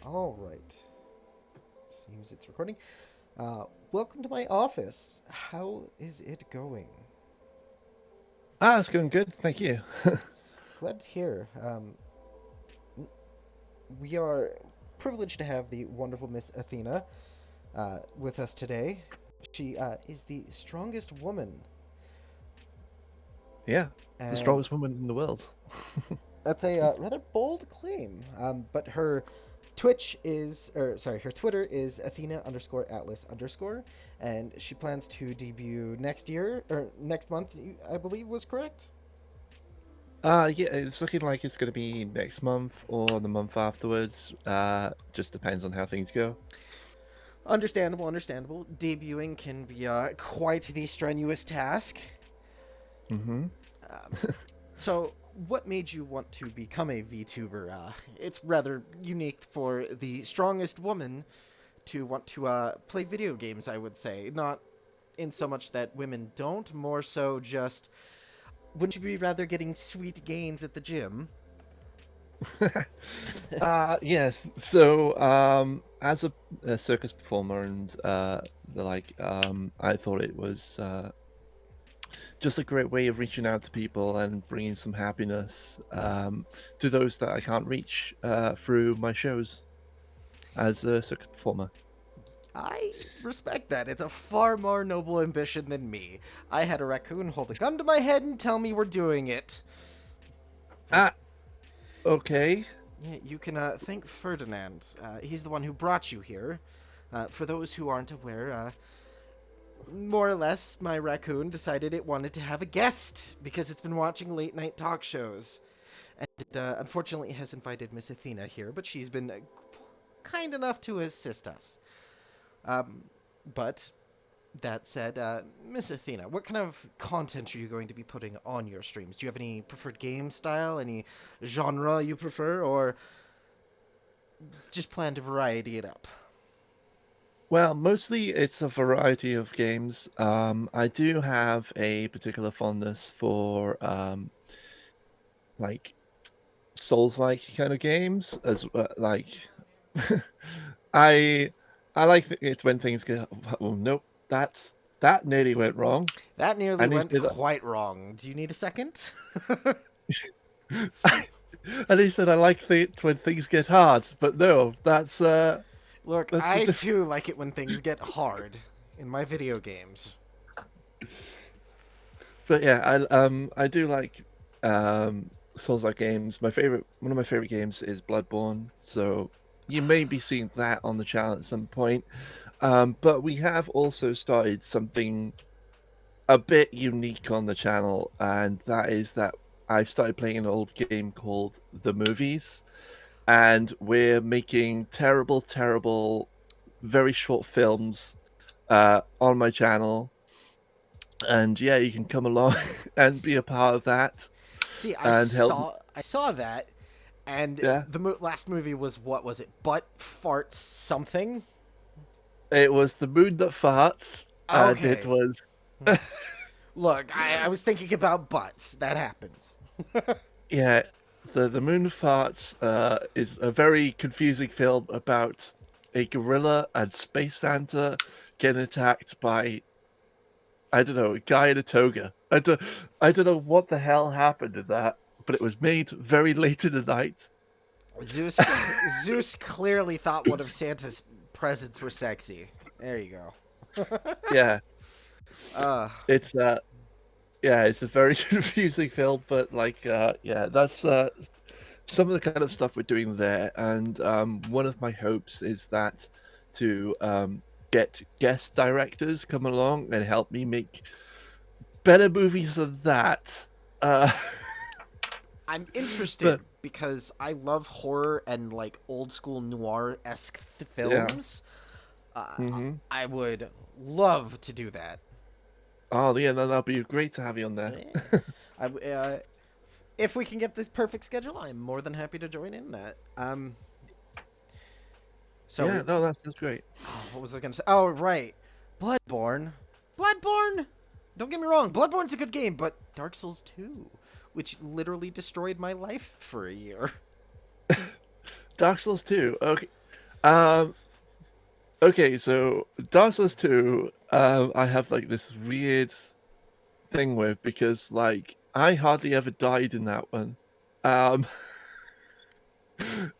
All right. Seems it's recording. Welcome to my office. How is it going? It's going good, thank you. Glad to hear. We are privileged to have the wonderful Miss Athena with us today. She is the strongest woman, Yeah, the and strongest woman in the world. that's a rather bold claim. But her her Twitter is Athena underscore Atlas underscore, and she plans to debut next year or next month. I believe was correct. Yeah, it's looking like it's going to be next month or the month afterwards. Just depends on how things go. Understandable, understandable. Debuting can be quite the strenuous task. hmm Um, so, what made you want to become a VTuber? It's rather unique for the strongest woman to want to play video games, I would say. Not in so much that women don't, more so just, wouldn't you be rather getting sweet gains at the gym? yes. So, as a circus performer and I thought it was just a great way of reaching out to people and bringing some happiness to those that I can't reach through my shows as a circus performer. I respect that. It's a far more noble ambition than me. I had a raccoon hold a gun to my head and tell me we're doing it. I Ah, okay. Yeah, you can thank Ferdinand. He's the one who brought you here. For those who aren't aware, more or less, my raccoon decided it wanted to have a guest because it's been watching late night talk shows. And unfortunately, it has invited Miss Athena here, but she's been kind enough to assist us. Um, but that said, Miss Athena, what kind of content are you going to be putting on your streams? Do you have any preferred game style, any genre you prefer, or just plan to variety it up? Well, mostly it's a variety of games. I do have a particular fondness for like Souls-like kind of games as I I like it when things get. Oh, nope, that nearly went wrong. That nearly And he went said, quite wrong. Do you need a second? and he said, I like it when things get hard, but no, Look, that's a I different. too like it when things get hard in my video games. But yeah, I do like Souls-like games. One of my favorite games is Bloodborne, so you may be seeing that on the channel at some point. But we have also started something a bit unique on the channel, and that is that I've started playing an old game called The Movies, and we're making terrible, terrible, very short films on my channel. And yeah, you can come along and be a part of that See, and help. I saw that, and Yeah, the last movie was what was it? Butt farts something. it was The Moon That Farts, and it Okay. was Look, I was thinking about butts. That happens. yeah, the Moon That Farts is a very confusing film about a gorilla and Space Santa getting attacked by, I don't know, a guy in a toga. I don't know what the hell happened in that, but it was made very late in the night. Zeus clearly thought one of Santa's presents were sexy. There you go. Yeah, uh, it's yeah, it's a very confusing film, but yeah, that's some of the kind of stuff we're doing there. And one of my hopes is that to get guest directors come along and help me make better movies than that. Uh, I'm but interested because I love horror and like old school noir esque yeah, films. Uh, hmm I would love to do that. oh yeah, that'll be great to have you on there. Yeah. If we can get this perfect schedule, I'm more than happy to join in that. So Yeah, we, no, that's great. oh, what was I gonna say? Oh, right, Bloodborne. Bloodborne. Don't get me wrong, Bloodborne's a good game, but Dark Souls 2, which literally destroyed my life for a year. Dark Souls 2. Okay, Um, okay, so Dark Souls 2, I have like this weird thing with because like I hardly ever died in that one. Um,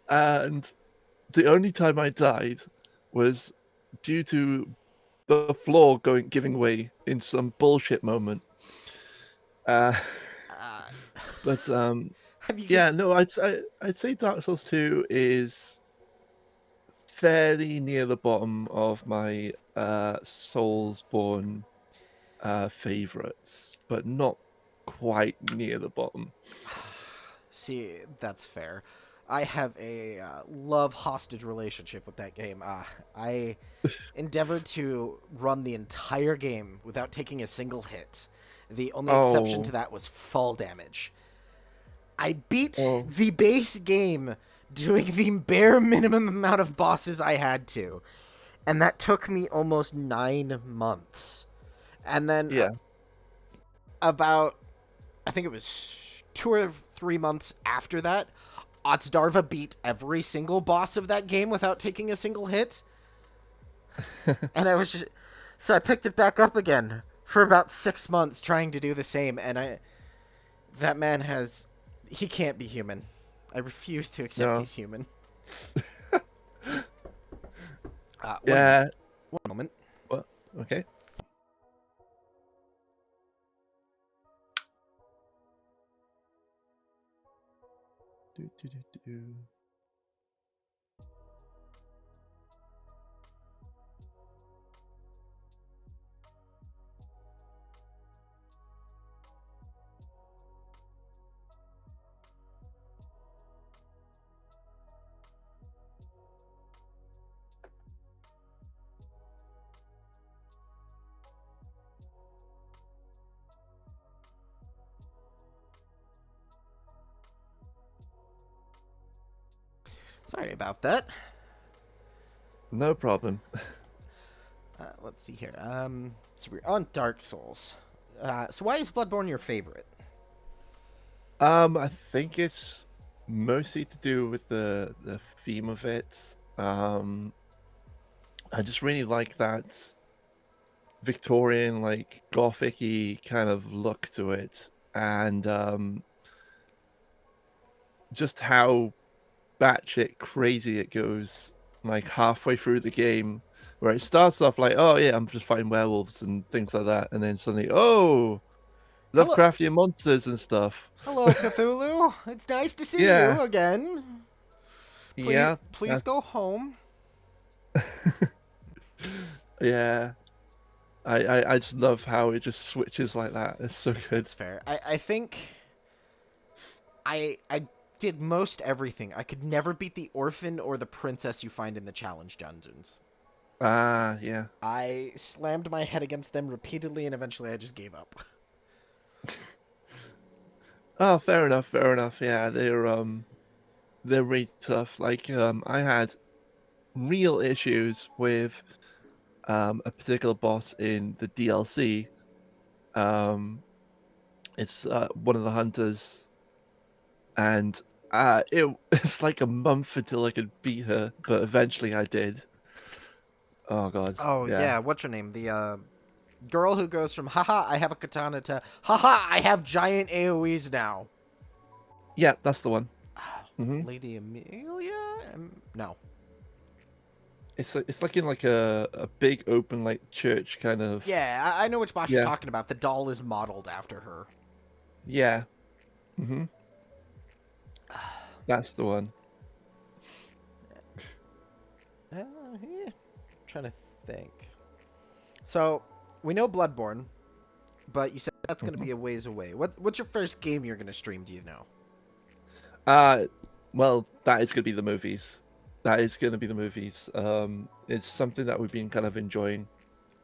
and the only time I died was due to the floor giving way in some bullshit moment. Uh, Uh, but have you yeah, get? no, I'd say Dark Souls 2 is fairly near the bottom of my Soulsborne favorites, but not quite near the bottom. See, that's fair. I have a love hostage relationship with that game. I endeavored to run the entire game without taking a single hit. The only exception to Oh, that was fall damage. I beat oh, the base game doing the bare minimum amount of bosses I had to, and that took me almost 9 months. And then yeah. about, I think it was 2 or 3 months after that, Otsdarva beat every single boss of that game without taking a single hit, and I was just, so I picked it back up again for about 6 months trying to do the same, and that man has, he can't be human. I refuse to accept No. he's human. One moment. Yeah. One moment. Well, okay. Do, do, do, do. Sorry about that. No problem. Let's see here. So we're on Dark Souls. So why is Bloodborne your favorite? I think it's mostly to do with the theme of it. I just really like that Victorian, like gothic-y kind of look to it, and just how batshit crazy it goes. Like halfway through the game, where it starts off like, "Oh yeah, I'm just fighting werewolves and things like that," and then suddenly, "Oh, Hello, Lovecraftian monsters and stuff." hello, Cthulhu. It's nice to see Yeah, you again. Please, yeah, please that's go home. yeah. I just love how it just switches like that. It's so good. That's fair. I think I did most everything. I could never beat the orphan or the princess you find in the challenge dungeons. Ah, yeah. I slammed my head against them repeatedly, and eventually I just gave up. Oh, fair enough, fair enough. Yeah, they're really tough. Like I had real issues with a particular boss in the DLC. Um it's one of the hunters and it's like a month until I could beat her, but eventually I did. Oh god. Oh Yeah. yeah, what's her name? The girl who goes from haha I have a katana to haha I have giant AoEs now. Yeah, that's the one. Oh, Hmm. Lady Amelia? No. It's like in like a big open like church kind of. Yeah, I know which boss you're Yeah. talking about. The doll is modeled after her. Yeah. Hmm. That's the one. Yeah. Trying to think. So we know Bloodborne, but you said that's going to Mhm. be a ways away. What's your first game you're going to stream? Do you know? Uh, well, that is gonna be the movies. That is gonna be the movies. It's something that we've been kind of enjoying.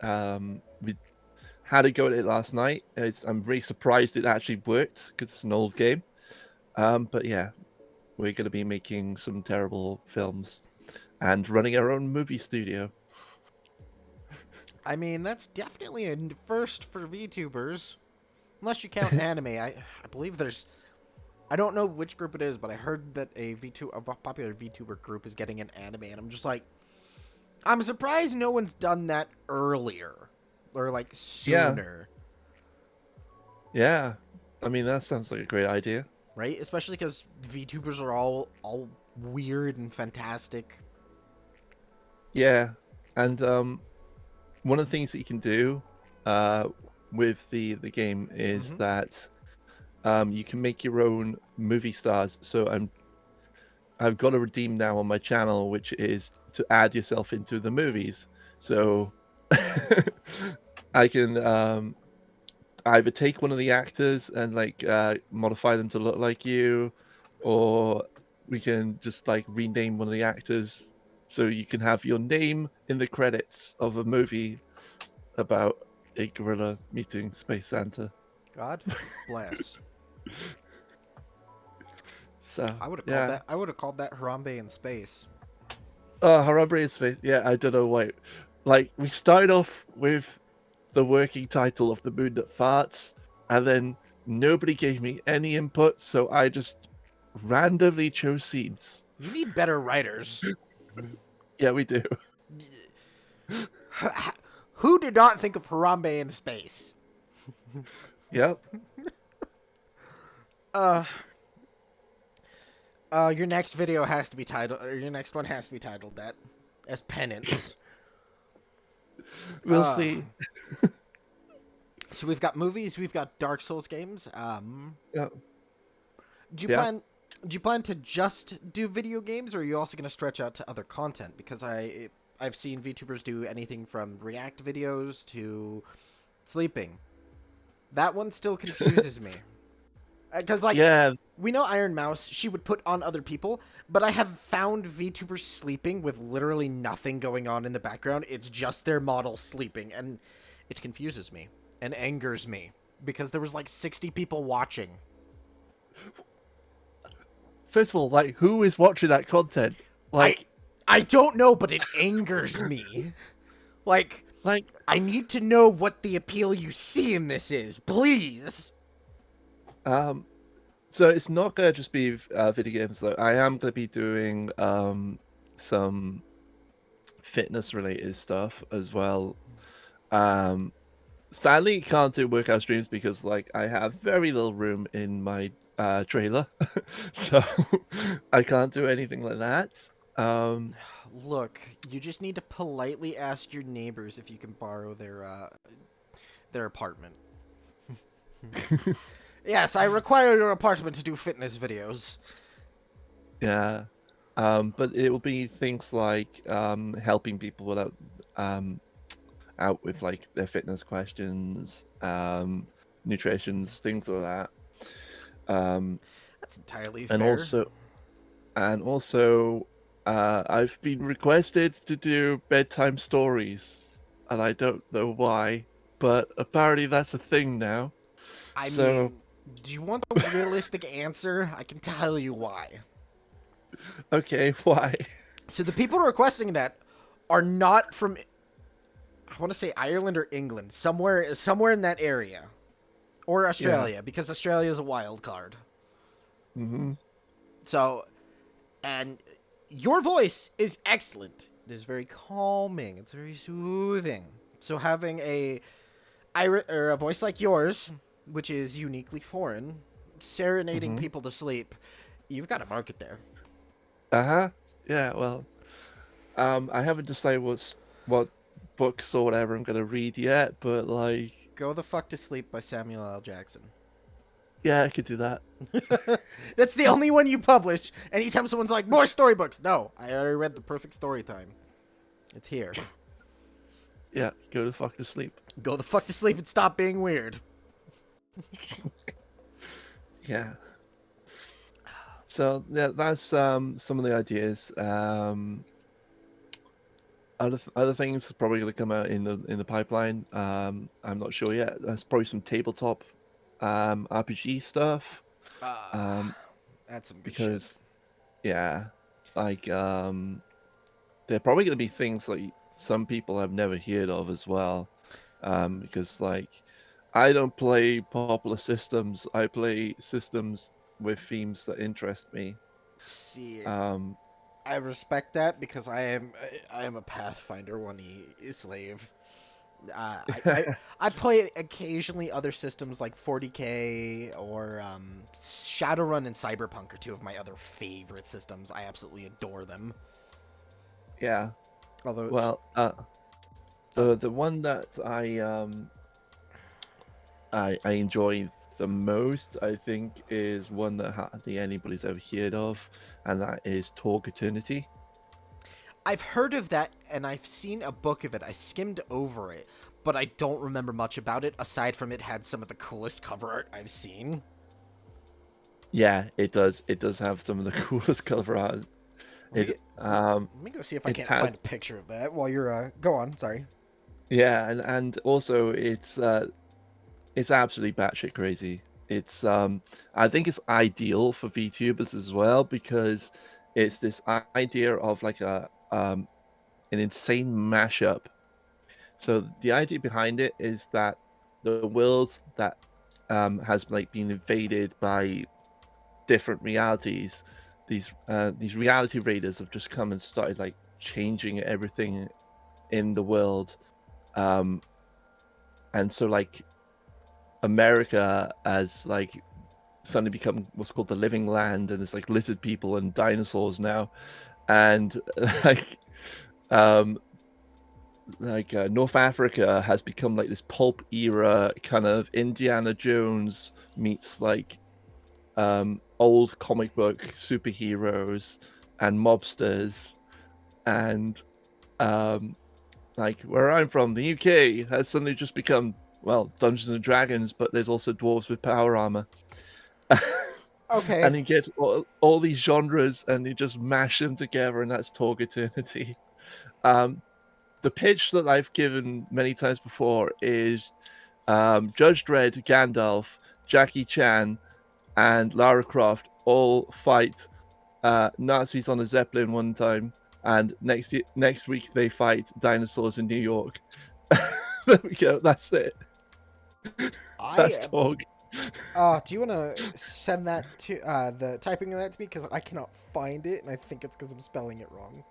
We had a go at it last night. I'm really surprised it actually worked because it's an old game. But yeah, we're gonna be making some terrible films and running our own movie studio. I mean, that's definitely a first for VTubers, unless you count anime. I believe there's I don't know which group it is, but I heard that a popular VTuber group is getting an anime, and I'm just like, I'm surprised no one's done that earlier or like Yeah, sooner, yeah. I mean, that sounds like a great idea. right? Especially because VTubers are all weird and fantastic. Yeah, and one of the things that you can do uh, with the game is Mm-hmm. that you can make your own movie stars. So I've got a redeem now on my channel, which is to add yourself into the movies. So I can either take one of the actors and like modify them to look like you, or we can just like rename one of the actors so you can have your name in the credits of a movie about a gorilla meeting Space Santa. God bless. So I would have called yeah. that. I would have called that Harambe in space. Oh, Harambe in Space. Yeah, I don't know why. Like we started off with the working title of The Moon That Farts, and then nobody gave me any input, so I just randomly chose scenes. You need better writers. Yeah, we do. Who did not think of Harambe in space? Yep. Uh, your next video has to be titled, or your next one has to be titled that, as penance. We'll Uh, see. so we've got movies, we've got Dark Souls games. Yeah. Do you Yeah. plan? Do you plan to just do video games, or are you also going to stretch out to other content? Because I've seen VTubers do anything from React videos to sleeping. That one still confuses me. Because like Yeah. we know Iron Mouse, she would put on other people, but I have found VTubers sleeping with literally nothing going on in the background. It's just their model sleeping, and it confuses me and angers me because there was like 60 people watching. First of all, like, who is watching that content? I Like, I don't know, but it angers me. Like like, I need to know what the appeal you see in this is, please. um, so it's not gonna just be video games though. I am gonna be doing some fitness related stuff as well. Um, Sadly, can't do workout streams because like I have very little room in my trailer, so I can't do anything like that. Um, Look, you just need to politely ask your neighbors if you can borrow their apartment. Yes, I require your apartment to do fitness videos. yeah, but it will be things like helping people without out with like their fitness questions, nutritions, things like that. Um, That's entirely and fair. also and also I've been requested to do bedtime stories, and I don't know why, but apparently that's a thing now. I So mean, do you want a realistic answer? I can tell you why. okay, why? So the people requesting that are not from, I want to say Ireland or England, somewhere in that area, or Yeah. Australia, because Australia is a wild card. Hmm. So, and your voice is excellent. It is very calming. It's very soothing. So having or a voice like yours, which is uniquely foreign, serenading Hmm. people to sleep, you've got a market there. Uh-huh. Yeah, well, I haven't decided what books or whatever I'm gonna read yet, but like, Go the fuck to sleep by Samuel L. Jackson. yeah, I could do that. That's the only one you publish. Anytime someone's like, more storybooks. No, I already read The Perfect Story Time. It's here. Yeah, go to fuck to sleep. Go the fuck to sleep and stop being weird. Yeah. So yeah, that's some of the ideas. Other things are probably going to come out in the pipeline. I'm not sure yet. There's probably some tabletop RPG stuff. Uh, Um, that's some good shit. because yeah, like they're probably going to be things like some people have never heard of as well. Because like I don't play popular systems. I play systems with themes that interest me. See, Um, I respect that because I am a Pathfinder 1E slave. I play occasionally other systems like 40K or Shadowrun and Cyberpunk are two of my other favorite systems. I absolutely adore them. yeah. Although, Well, um, the one that I enjoy the most, I think, is one that hardly anybody's ever heard of, and that is Talk Eternity. I've heard of that and I've seen a book of it. I skimmed over it, but I don't remember much about it aside from it had some of the coolest cover art I've seen. Yeah, it does. It does have some of the coolest cover art. Let me It get, let me go see if I it can't has find a picture of that while you're go on. Sorry. yeah, and also it's absolutely batshit crazy. It's I think it's ideal for VTubers as well because it's this idea of like a an insane mashup. So the idea behind it is that the world that has like been invaded by different realities. These reality raiders have just come and started like changing everything in the world. Um, and so like America has like suddenly become what's called the living land, and it's like lizard people and dinosaurs now, and um North Africa has become like this pulp era kind of Indiana Jones meets like old comic book superheroes and mobsters, and um like where I'm from, the UK has suddenly just become, well, Dungeons and Dragons, but there's also dwarves with power armor. Okay. And you get all these genres and you just mash them together, and that's Torg Eternity. Um, the pitch that I've given many times before is Judge Dredd, Gandalf, Jackie Chan, and Lara Croft all fight Nazis on a Zeppelin one time, and next week they fight dinosaurs in New York. There we go. That's it. I That's am. Torg. Do you want to send that to the typing of that to me because I cannot find it and I think it's because I'm spelling it wrong.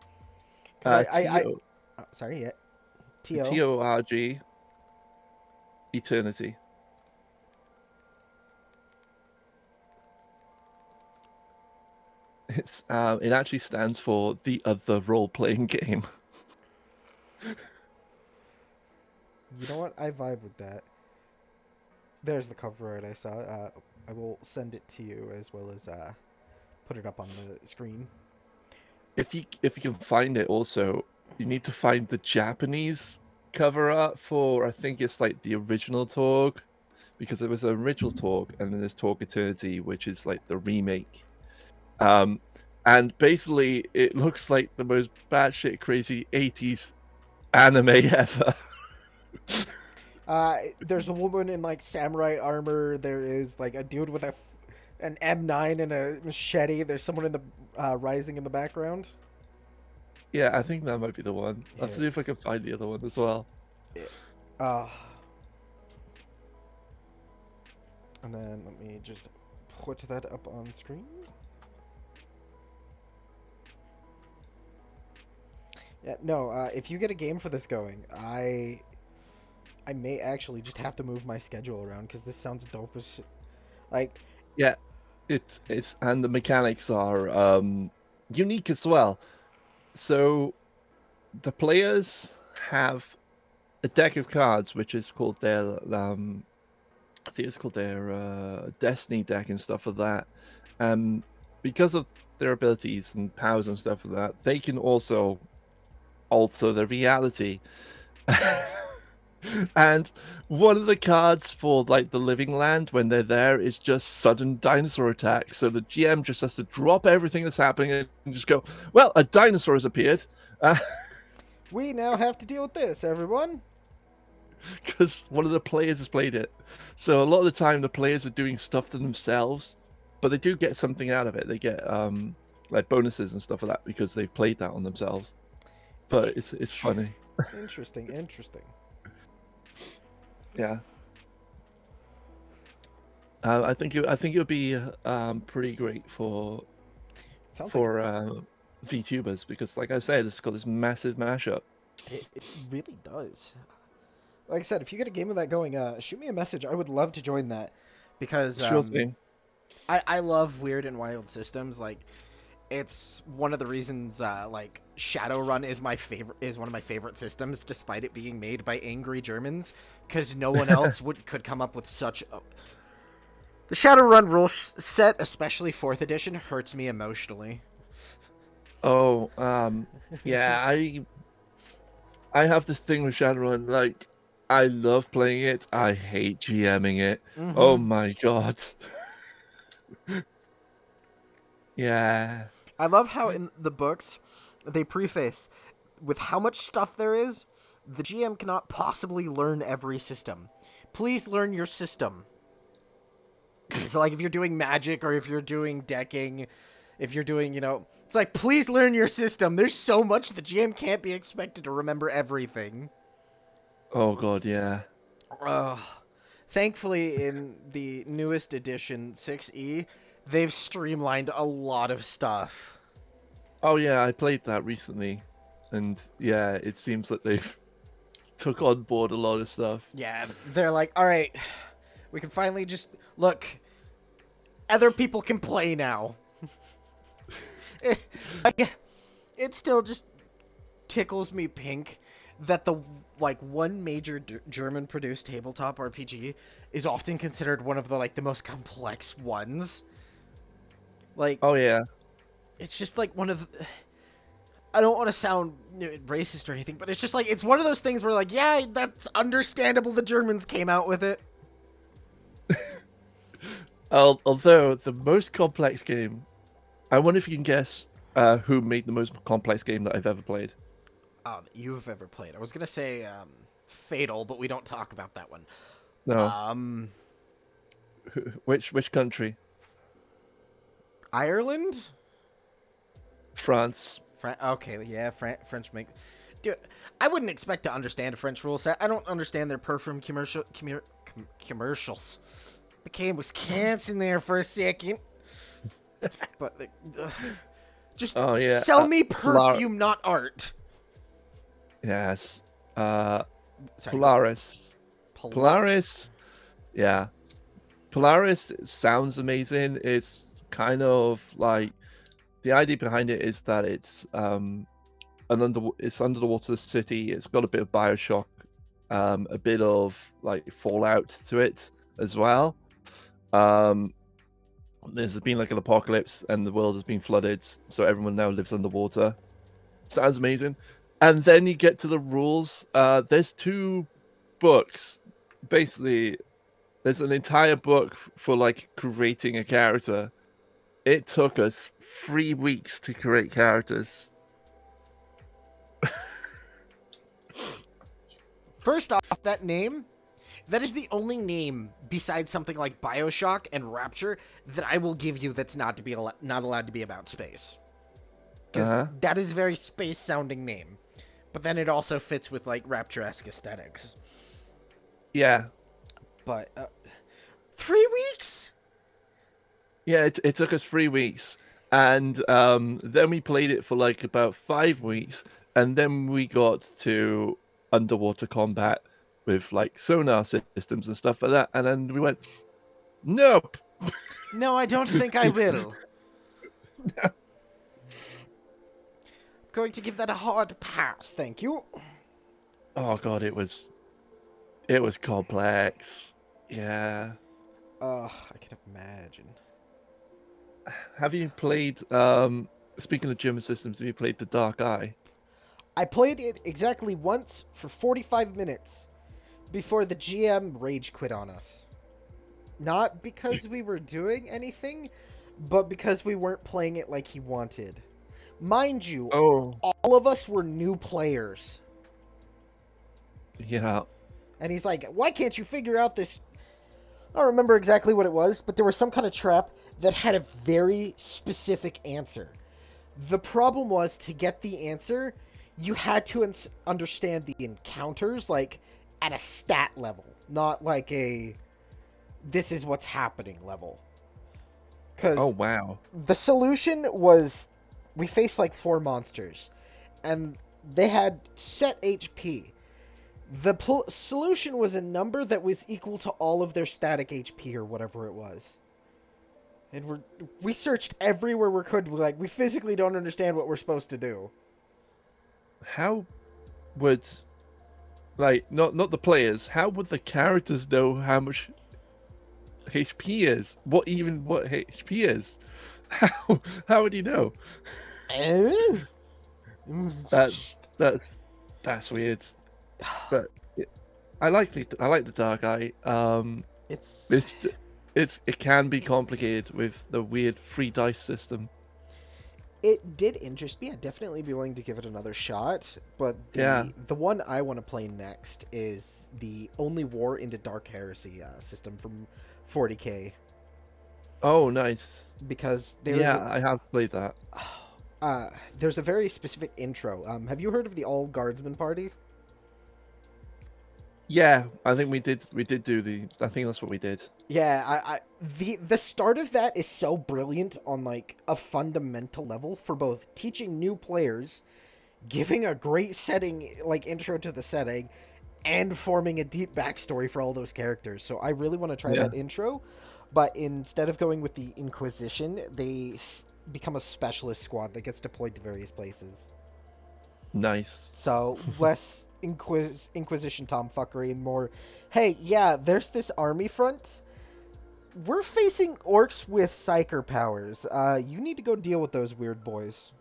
Because I T O oh, sorry, yeah. To Torg Eternity. It actually stands for the other role playing game. You know what? I vibe with that. There's the cover art I saw. I will send it to you as well as put it up on the screen. If you can find it, also you need to find the Japanese cover art for, I think it's like the original Torg, because there was an original Torg and then there's Torg Eternity, which is like the remake. Um, and basically it looks like the most batshit crazy 80s anime ever. There's a woman in like samurai armor. There is like a dude with an M9 and a machete. There's someone in the rising in the background. Yeah, I think that might be the one. I'll Yeah. see if I can find the other one as well. Yeah. Uh, and then let me just put that up on screen. Yeah, no, if you get a game for this going, I may actually just have to move my schedule around because this sounds dope as shit. Like, Yeah, it's and the mechanics are unique as well. So the players have a deck of cards, which is called their I think it's called their Destiny deck and stuff like that. Um, because of their abilities and powers and stuff like that, they can also alter the reality. And one of the cards for like the living land when they're there is just sudden dinosaur attack. So the GM just has to drop everything that's happening and just go, well, a dinosaur has appeared. we now have to deal with this, everyone. Because one of the players has played it. So a lot of the time the players are doing stuff to themselves, but they do get something out of it. They get like bonuses and stuff like that because they've played that on themselves. But it's funny. Interesting. Yeah. I think it would be pretty great Sounds like for VTubers because, like I said, it's got this massive mashup. it really does. Like I said, if you get a game of that going, shoot me a message. I would love to join that because Sure thing. I love weird and wild systems. Like it's one of the reasons like Shadowrun is one of my favorite systems, despite it being made by angry Germans, because no one else could come up with such. The Shadowrun rule set, especially fourth edition, hurts me emotionally. Oh, yeah, I have this thing with Shadowrun. Like, I love playing it. I hate GMing it. Oh Mm-hmm. my god. Yeah. I love how in the books they preface with how much stuff there is. The GM cannot possibly learn every system. Please learn your system. So, like, if you're doing magic or if you're doing decking, if you're doing, it's like, please learn your system. There's so much the GM can't be expected to remember everything. Oh god, yeah. Uh, Thankfully, in the newest edition, 6E, they've streamlined a lot of stuff. Oh yeah, I played that recently, and yeah, it seems that they've took on board a lot of stuff. Yeah, they're like, all right, we can finally just look. Other people can play now. It still just tickles me pink that the one major German-produced tabletop RPG is often considered one of the most complex ones. Like, Oh yeah. it's just like one of the, I don't want to sound racist or anything, but it's just like it's one of those things where like, yeah, that's understandable. The Germans came out with it. Although the most complex game, I wonder if you can guess who made the most complex game that I've ever played. You've ever played? I was gonna say Fatal, but we don't talk about that one. No. Um, Which country? Ireland? France. Okay, yeah, French make. Dude, I wouldn't expect to understand a French rule set. I don't understand their perfume commercials. Became Wisconsin there for a second, but just Oh yeah. sell me perfume, not art. Yes. Sorry, go. Polaris. Polaris. Yeah. Polaris sounds amazing. It's kind of like the idea behind it is that it's it's under the water city. It's got a bit of BioShock, a bit of like Fallout to it as well. There's been like an apocalypse and the world has been flooded, so everyone now lives underwater. Sounds amazing. And then you get to the rules. There's 2 books. Basically, there's an entire book for like creating a character. It took us 3 weeks to create characters. First off, that name. That is the only name besides something like BioShock and Rapture that I will give you that's not allowed to be about space. Because that is a very space-sounding name. But then it also fits with, like, Rapture-esque aesthetics. Yeah. But, 3 weeks? Yeah, it took us 3 weeks. And then we played it for, like, about 5 weeks. And then we got to underwater combat with, like, sonar systems and stuff like that. And then we went, nope. No, I don't think I will. No. Going to give that a hard pass, thank you. Oh god, it was complex. Yeah. I can imagine. Have you played speaking of German systems, have you played The Dark Eye? I played it exactly once for 45 minutes before the GM rage quit on us. Not because we were doing anything, but because we weren't playing it like he wanted. Mind you, all of us were new players. Yeah. And he's like, why can't you figure out this? I don't remember exactly what it was, but there was some kind of trap that had a very specific answer. The problem was, to get the answer, you had to understand the encounters, like, at a stat level. Not like a, this is what's happening level. Oh Because wow. the solution was we faced like four monsters, and they had set HP. The solution was a number that was equal to all of their static HP or whatever it was. And we searched everywhere we could. Like, we physically don't understand what we're supposed to do. How would like not the players, how would the characters know how much HP is? What HP is? How would you know? Eh? That that's that's weird. But I like the dark eye. It's It's it can be complicated with the weird free dice system. it did interest me. I'd definitely be willing to give it another shot. But Yeah. the one I want to play next is the Only War into Dark Heresy system from 40K, Oh, nice. because Yeah, I have played that. uh, there's a very specific intro. Have you heard of the All Guardsmen Party? Yeah, I think we did do the I think that's what we did. Yeah, the start of that is so brilliant on like a fundamental level for both teaching new players, giving a great setting like intro to the setting, and forming a deep backstory for all those characters. So I really want to try Yeah. that intro, but instead of going with the Inquisition, they become a specialist squad that gets deployed to various places. Nice. So less Inquisition tomfuckery and more, hey, yeah, there's this army front. We're facing orcs with psyker powers. You need to go deal with those weird boys.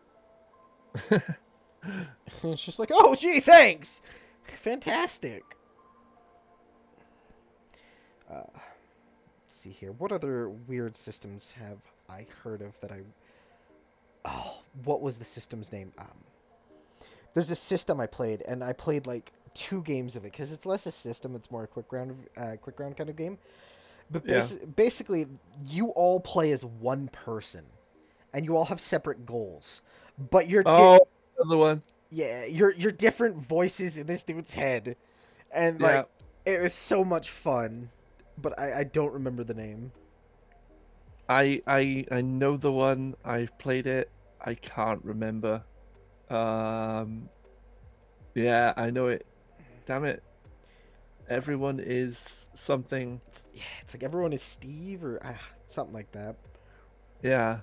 It's just like, oh, gee, thanks. Fantastic. Let's see here. What other weird systems have I heard of that I? Oh, what was the system's name? There's a system I played, and I played like two games of it because it's less a system; it's more a quick round kind of game. But Yeah. basically, you all play as one person, and you all have separate goals. But Oh, another one. yeah, you're different voices in this dude's head, and like Yeah. it was so much fun. But I don't remember the name. I know the one. I've played it. I can't remember. Um yeah, I know it. Damn it. Everyone is something. Yeah, it's like everyone is Steve or something like that. Yeah.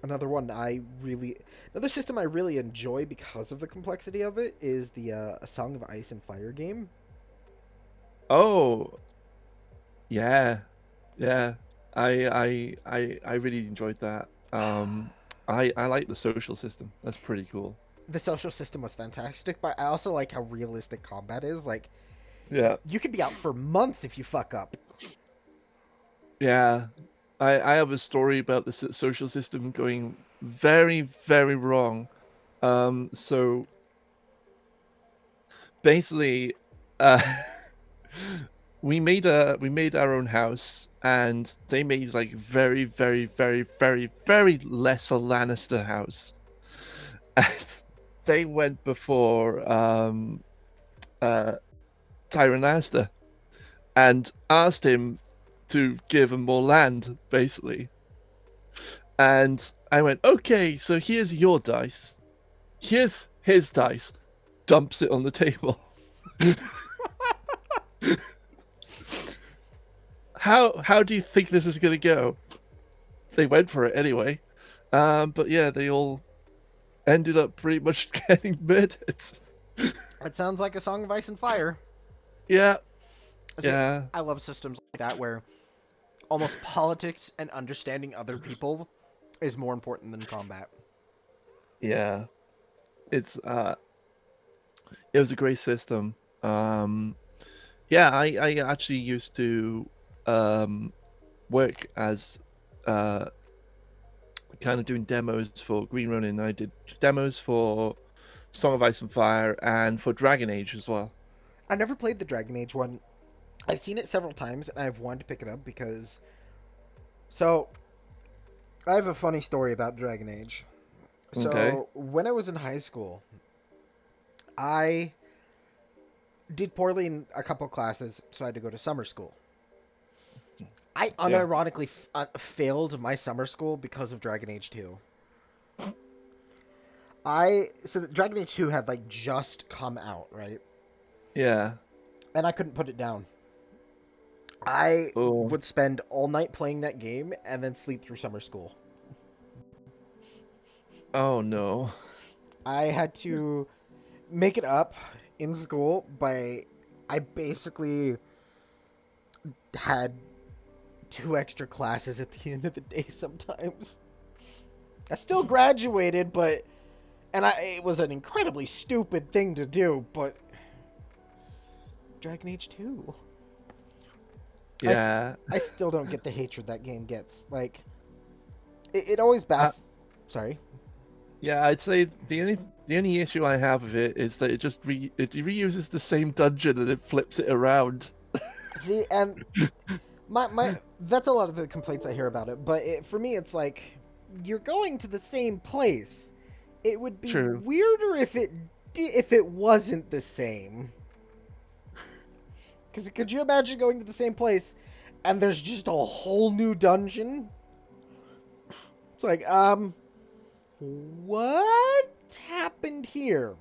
Another one another system I really enjoy because of the complexity of it is the A Song of Ice and Fire game. Oh, yeah. Yeah. I really enjoyed that. I like the social system. That's pretty cool. The social system was fantastic, but I also like how realistic combat is. Like, Yeah. you could be out for months if you fuck up. Yeah. I have a story about the social system going very, very wrong. So basically, uh, we made our own house, and they made like very, very, very, very, very lesser Lannister house, and they went before uh Tywin Lannister and asked him to give him more land, basically. And I went, okay, so here's your dice. Here's his dice. Dumps it on the table. How do you think this is gonna go? They went for it anyway. But yeah, they all ended up pretty much getting murdered. It sounds like A Song of Ice and Fire. Yeah, See, yeah, I love systems like that where almost politics and understanding other people is more important than combat. yeah. It's it was a great system. Um, yeah, I actually used to um work as uh kind of doing demos for Green Ronin. I did demos for Song of Ice and Fire and for Dragon Age as well. I never played the Dragon Age one. I've seen it several times and I've wanted to pick it up because. So, I have a funny story about Dragon Age. Okay. So, when I was in high school, I did poorly in a couple classes, so I had to go to summer school. I Yeah. unironically failed my summer school because of Dragon Age 2. Dragon Age 2 had like just come out, right? Yeah. And I couldn't put it down. I Oh. would spend all night playing that game and then sleep through summer school. Oh no. I had to make it up in school by I basically had two extra classes at the end of the day sometimes. I still graduated, but it was an incredibly stupid thing to do, but Dragon Age 2. I, Yeah. I still don't get the hatred that game gets. Like, it always Uh, Sorry. yeah, I'd say the only issue I have with it is that it reuses the same dungeon and it flips it around. See, and my that's a lot of the complaints I hear about it. But for me, it's like you're going to the same place. It would be True. weirder if it wasn't the same. Because could you imagine going to the same place and there's just a whole new dungeon? It's like, what happened here?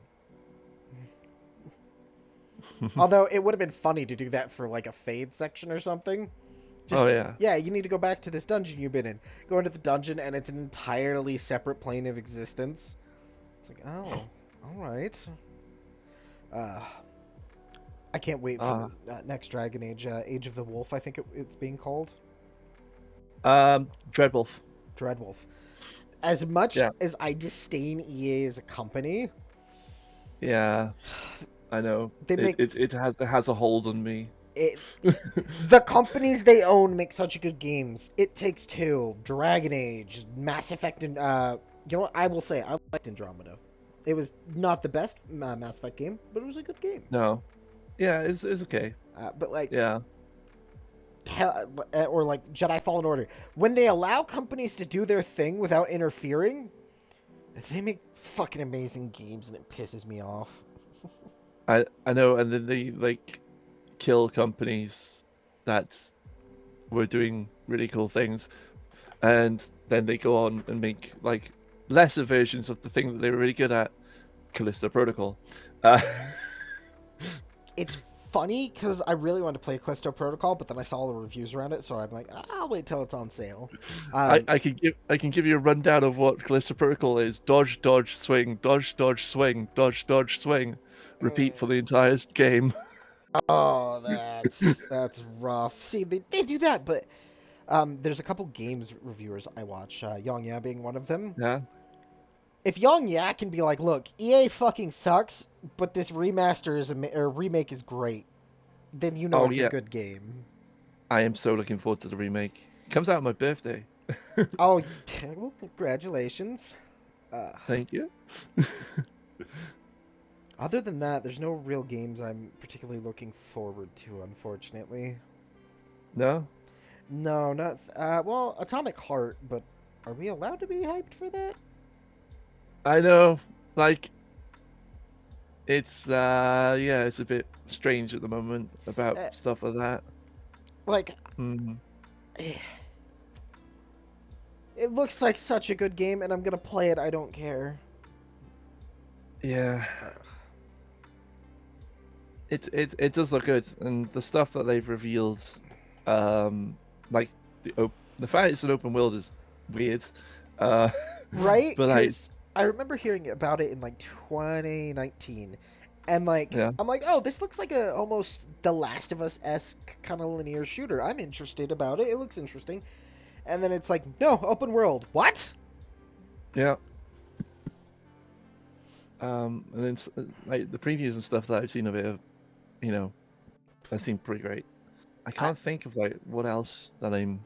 Although it would have been funny to do that for like a fade section or something. Oh Just, yeah. yeah, you need to go back to this dungeon you've been in. Go into the dungeon and it's an entirely separate plane of existence. It's like, oh, alright. Uh, I can't wait for the Uh, next Dragon Age, Age of the Wolf, I think it's being called. Dreadwolf. Dreadwolf. As much Yeah. as I disdain EA as a company, Yeah. I know. they It make it it has a hold on me. it. The companies they own make such good games. It Takes Two, Dragon Age, Mass Effect, and you know what? I will say I liked Andromeda. It was not the best Mass Effect game, but it was a good game. No. Yeah, it's okay. But like, Yeah. or like Jedi Fallen Order, when they allow companies to do their thing without interfering, they make fucking amazing games, and it pisses me off. I know, and then they like kill companies that were doing really cool things, and then they go on and make like lesser versions of the thing that they were really good at, Callisto Protocol. Uh, It's funny because I really wanted to play Callisto Protocol, but then I saw all the reviews around it, so I'm like, I'll wait till it's on sale. I, Um, I can give you a rundown of what Callisto Protocol is. Dodge, dodge, swing, dodge, dodge, swing, dodge, dodge, swing. Repeat for the entire game. oh, that's rough. See, they do that, but there's a couple games reviewers I watch, Yang Ya being one of them. Yeah. If Yang Ya can be like, look, EA fucking sucks, but this remaster or remake is great, then you know Oh it's a yeah. good game. I am so looking forward to the remake. It comes out on my birthday. Oh, well, congratulations. Uh, Thank you. Other than that, there's no real games I'm particularly looking forward to, unfortunately. No, No, not well, Atomic Heart, but are we allowed to be hyped for that? I know. Like it's yeah, it's a bit strange at the moment about Uh, stuff like that. like, Mm, it looks like such a good game, and I'm gonna play it. I don't care. yeah, Uh, it does look good, and the stuff that they've revealed, like the fact it's an open world is weird, uh, right? but like Because I remember hearing about it in like 2019, and like yeah, I'm like, oh, this looks like a almost The Last of Us esque kind of linear shooter. I'm interested about it. It looks interesting. And then it's like, no, open world. What? yeah, and then like the previews and stuff that I've seen of it, you know, that seem pretty great. I I, can't think of like what else that I'm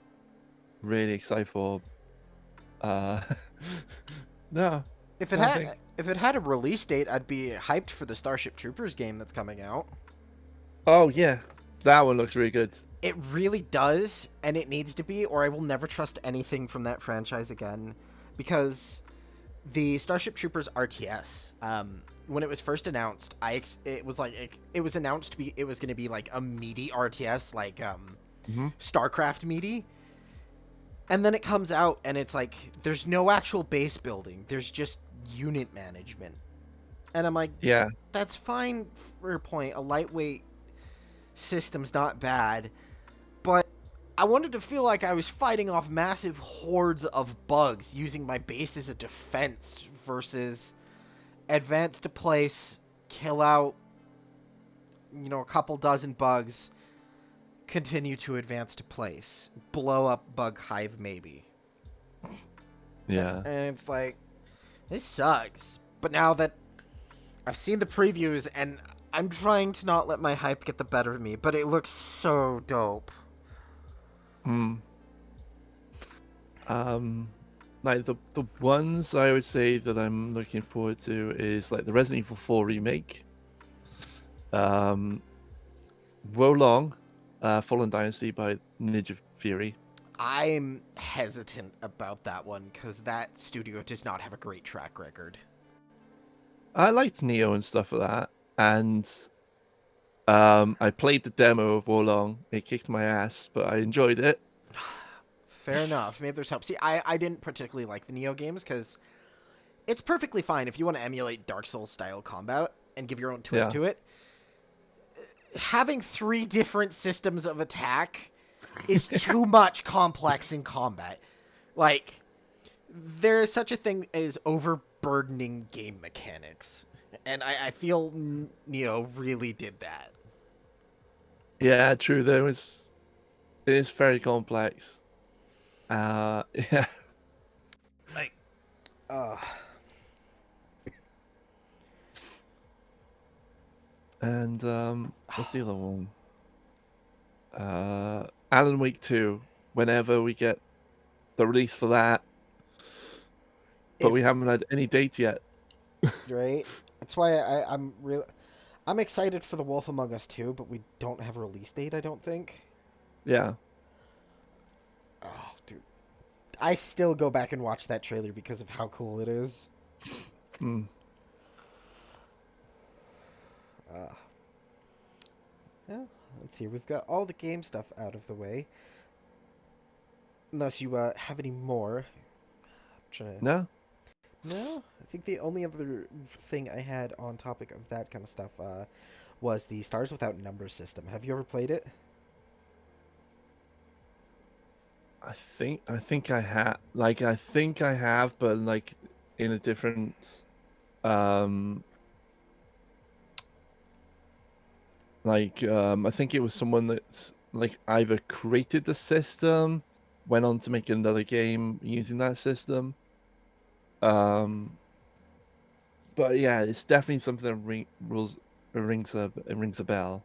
really excited for. Uh, no, if it can't had think. if it had a release date, I'd be hyped for the Starship Troopers game that's coming out. Oh yeah, that one looks really good. It really does, and it needs to be, or I will never trust anything from that franchise again. Because the Starship Troopers RTS, when it was first announced, it was announced to be it was going to be like a meaty RTS, like Hmm. StarCraft meaty. And then it comes out and it's like there's no actual base building. There's just unit management. And I'm like, Yeah. that's fine for a point. A lightweight system's not bad, but I wanted to feel like I was fighting off massive hordes of bugs using my base as a defense versus advance to place, kill out, a couple dozen bugs, continue to advance to place, blow up bug hive maybe. Yeah. And it's like, this sucks. But now that I've seen the previews and I'm trying to not let my hype get the better of me, but it looks so dope. Mm. Um, like the ones I would say that I'm looking forward to is like the Resident Evil 4 remake, um, Wolong, Fallen Dynasty by Ninja Fury. I'm hesitant about that one because that studio does not have a great track record. I liked Neo and stuff like that, and I played the demo of Wolong. It kicked my ass, but I enjoyed it. Fair enough. Maybe there's help. See, I didn't particularly like the Neo games because it's perfectly fine if you want to emulate Dark Souls style combat and give your own twist Yeah, to it. Having three different systems of attack is too much complex in combat. Like, there is such a thing as overburdening game mechanics. And I feel Neo really did that. yeah, true. Though it is very complex. Yeah, Like, uh, and what's the other one? Alan Wake 2. Whenever we get the release for that, but if we haven't had any date yet. right, that's why I'm excited for the Wolf Among Us 2, but we don't have a release date. I don't think. Yeah. Oh, dude, I still go back and watch that trailer because of how cool it is. Mm. Uh, yeah, let's see. We've got all the game stuff out of the way. Unless you have any more. Trying to... No, No, I think the only other thing I had on topic of that kind of stuff was the Stars Without Numbers system. Have you ever played it? I think I have, but like in a different um I think it was someone that's like either created the system, went on to make another game using that system. Um but yeah, it's definitely something that it rings a bell.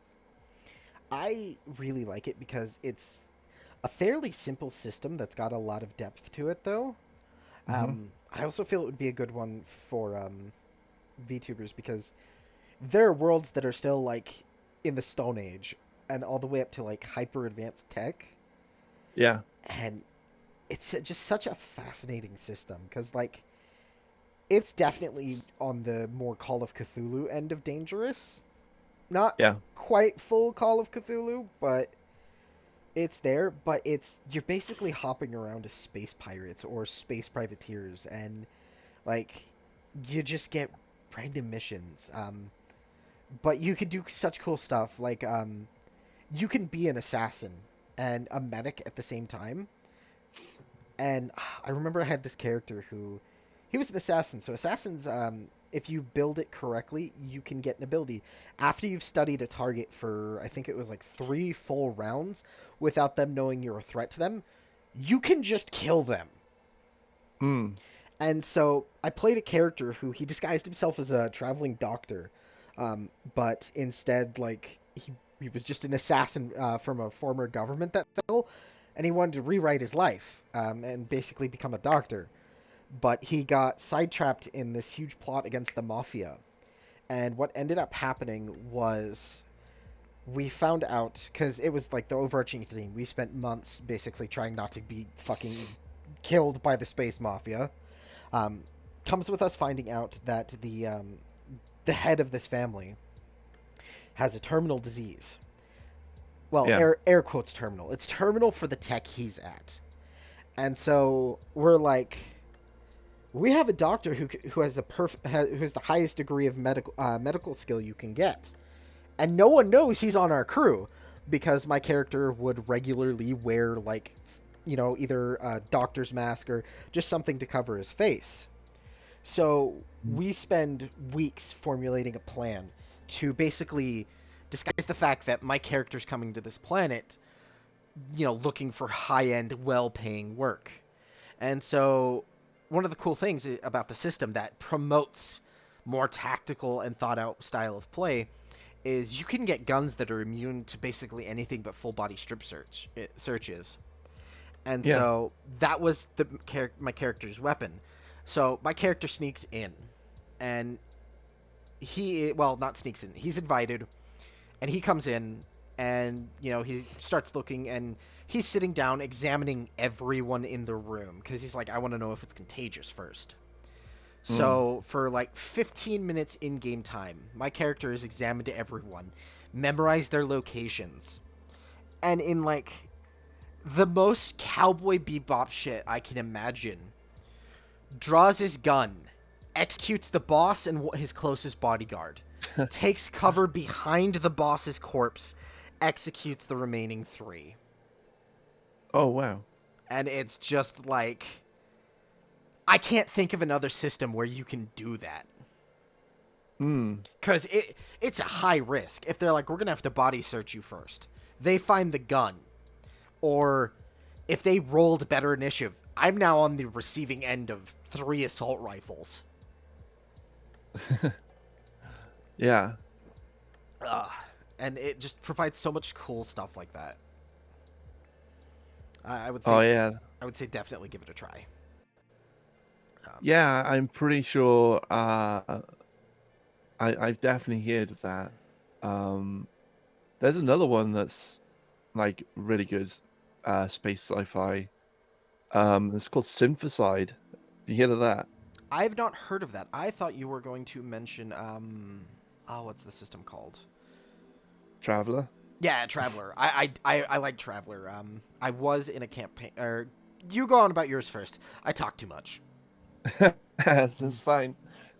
I really like it because it's a fairly simple system that's got a lot of depth to it, though. Hmm. I also feel it would be a good one for VTubers because there are worlds that are still like in the Stone Age and all the way up to like hyper advanced tech, Yeah, and it's just such a fascinating system because like it's definitely on the more Call of Cthulhu end of dangerous. Not yeah, quite full Call of Cthulhu, but it's there. But you're basically hopping around as space pirates or space privateers, and like you just get random missions. But you can do such cool stuff. Like you can be an assassin and a medic at the same time. And I remember I had this character who he was an assassin. So assassins, if you build it correctly, you can get an ability after you've studied a target for I think it was like 3 full rounds without them knowing you're a threat to them. You can just kill them. mm, And so I played a character who he disguised himself as a traveling doctor, but instead, like he was just an assassin from a former government that fell, and he wanted to rewrite his life and basically become a doctor. But he got sidetrapped in this huge plot against the mafia, and what ended up happening was we found out because it was like the overarching theme. We spent months basically trying not to be fucking killed by the space mafia um, comes with us finding out that the head of this family has a terminal disease, well, Yeah. air quotes terminal. It's terminal for the tech he's at. And so we're like, we have a doctor who has who has the highest degree of medical skill you can get, and no one knows he's on our crew because my character would regularly wear like, either a doctor's mask or just something to cover his face. So Mm. we spend weeks formulating a plan to basically disguise the fact that my character's coming to this planet, looking for high-end, well-paying work. And so one of the cool things about the system that promotes more tactical and thought out style of play is you can get guns that are immune to basically anything but full body strip searches. And Yeah. so that was my character's weapon. So my character sneaks in, and well, not sneaks in. He's invited, and he comes in, and he starts looking, and he's sitting down examining everyone in the room because he's like, I want to know if it's contagious first. Mm. So for like 15 minutes in game time, my character has examined everyone, memorized their locations, and in like the most cowboy bebop shit I can imagine, draws his gun, executes the boss and his closest bodyguard, takes cover behind the boss's corpse, executes the remaining three. Oh wow. And it's just like, I can't think of another system where you can do that. Mm. Because it's a high risk. If they're like, we're going to have to body search you first, they find the gun. Or if they rolled better initiative, I'm now on the receiving end of 3 assault rifles. Yeah. Ugh. And it just provides so much cool stuff like that. I would Oh say yeah. definitely give it a try. Um, Yeah, I'm pretty sure I've definitely heard of that. Um there's another one that's like really good space sci-fi. It's called Syntheside. You heard of that? I've not heard of that. I thought you were going to mention oh, what's the system called? Traveler? Yeah, Traveler. I like Traveler. I was in a campaign. Or you go on about yours first. I talk too much. That's fine.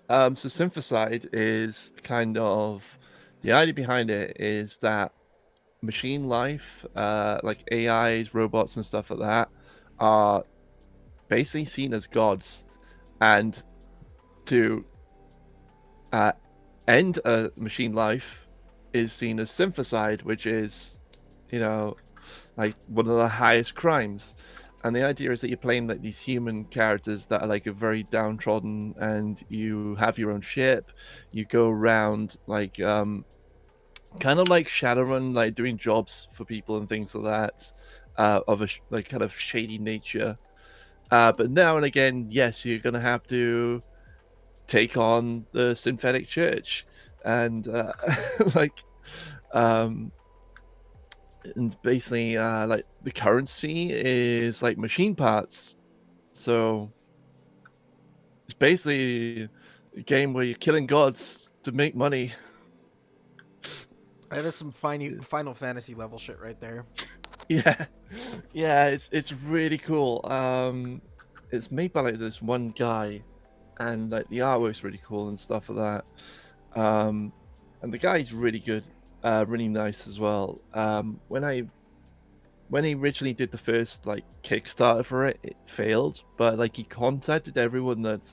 So Syntheside is kind of the idea behind it is that machine life, like AIs, robots, and stuff like that, are basically seen as gods, and to uh, end a machine life is seen as Syntheside, which is, you know, like one of the highest crimes. And the idea is that you're playing like these human characters that are like a very downtrodden, and you have your own ship. You go around like kind of like Shadowrun, like doing jobs for people and things like that, of a like kind of shady nature. But now and again, yes, you're gonna have to take on the synthetic church, and like um and basically like the currency is like machine parts, so it's basically a game where you're killing gods to make money. That is some Final Fantasy level shit right there. Yeah, yeah, it's really cool. It's made by like this one guy, and like the artwork's really cool and stuff like that. And the guy's really good, really nice as well. When he originally did the first like Kickstarter for it, it failed, but like he contacted everyone that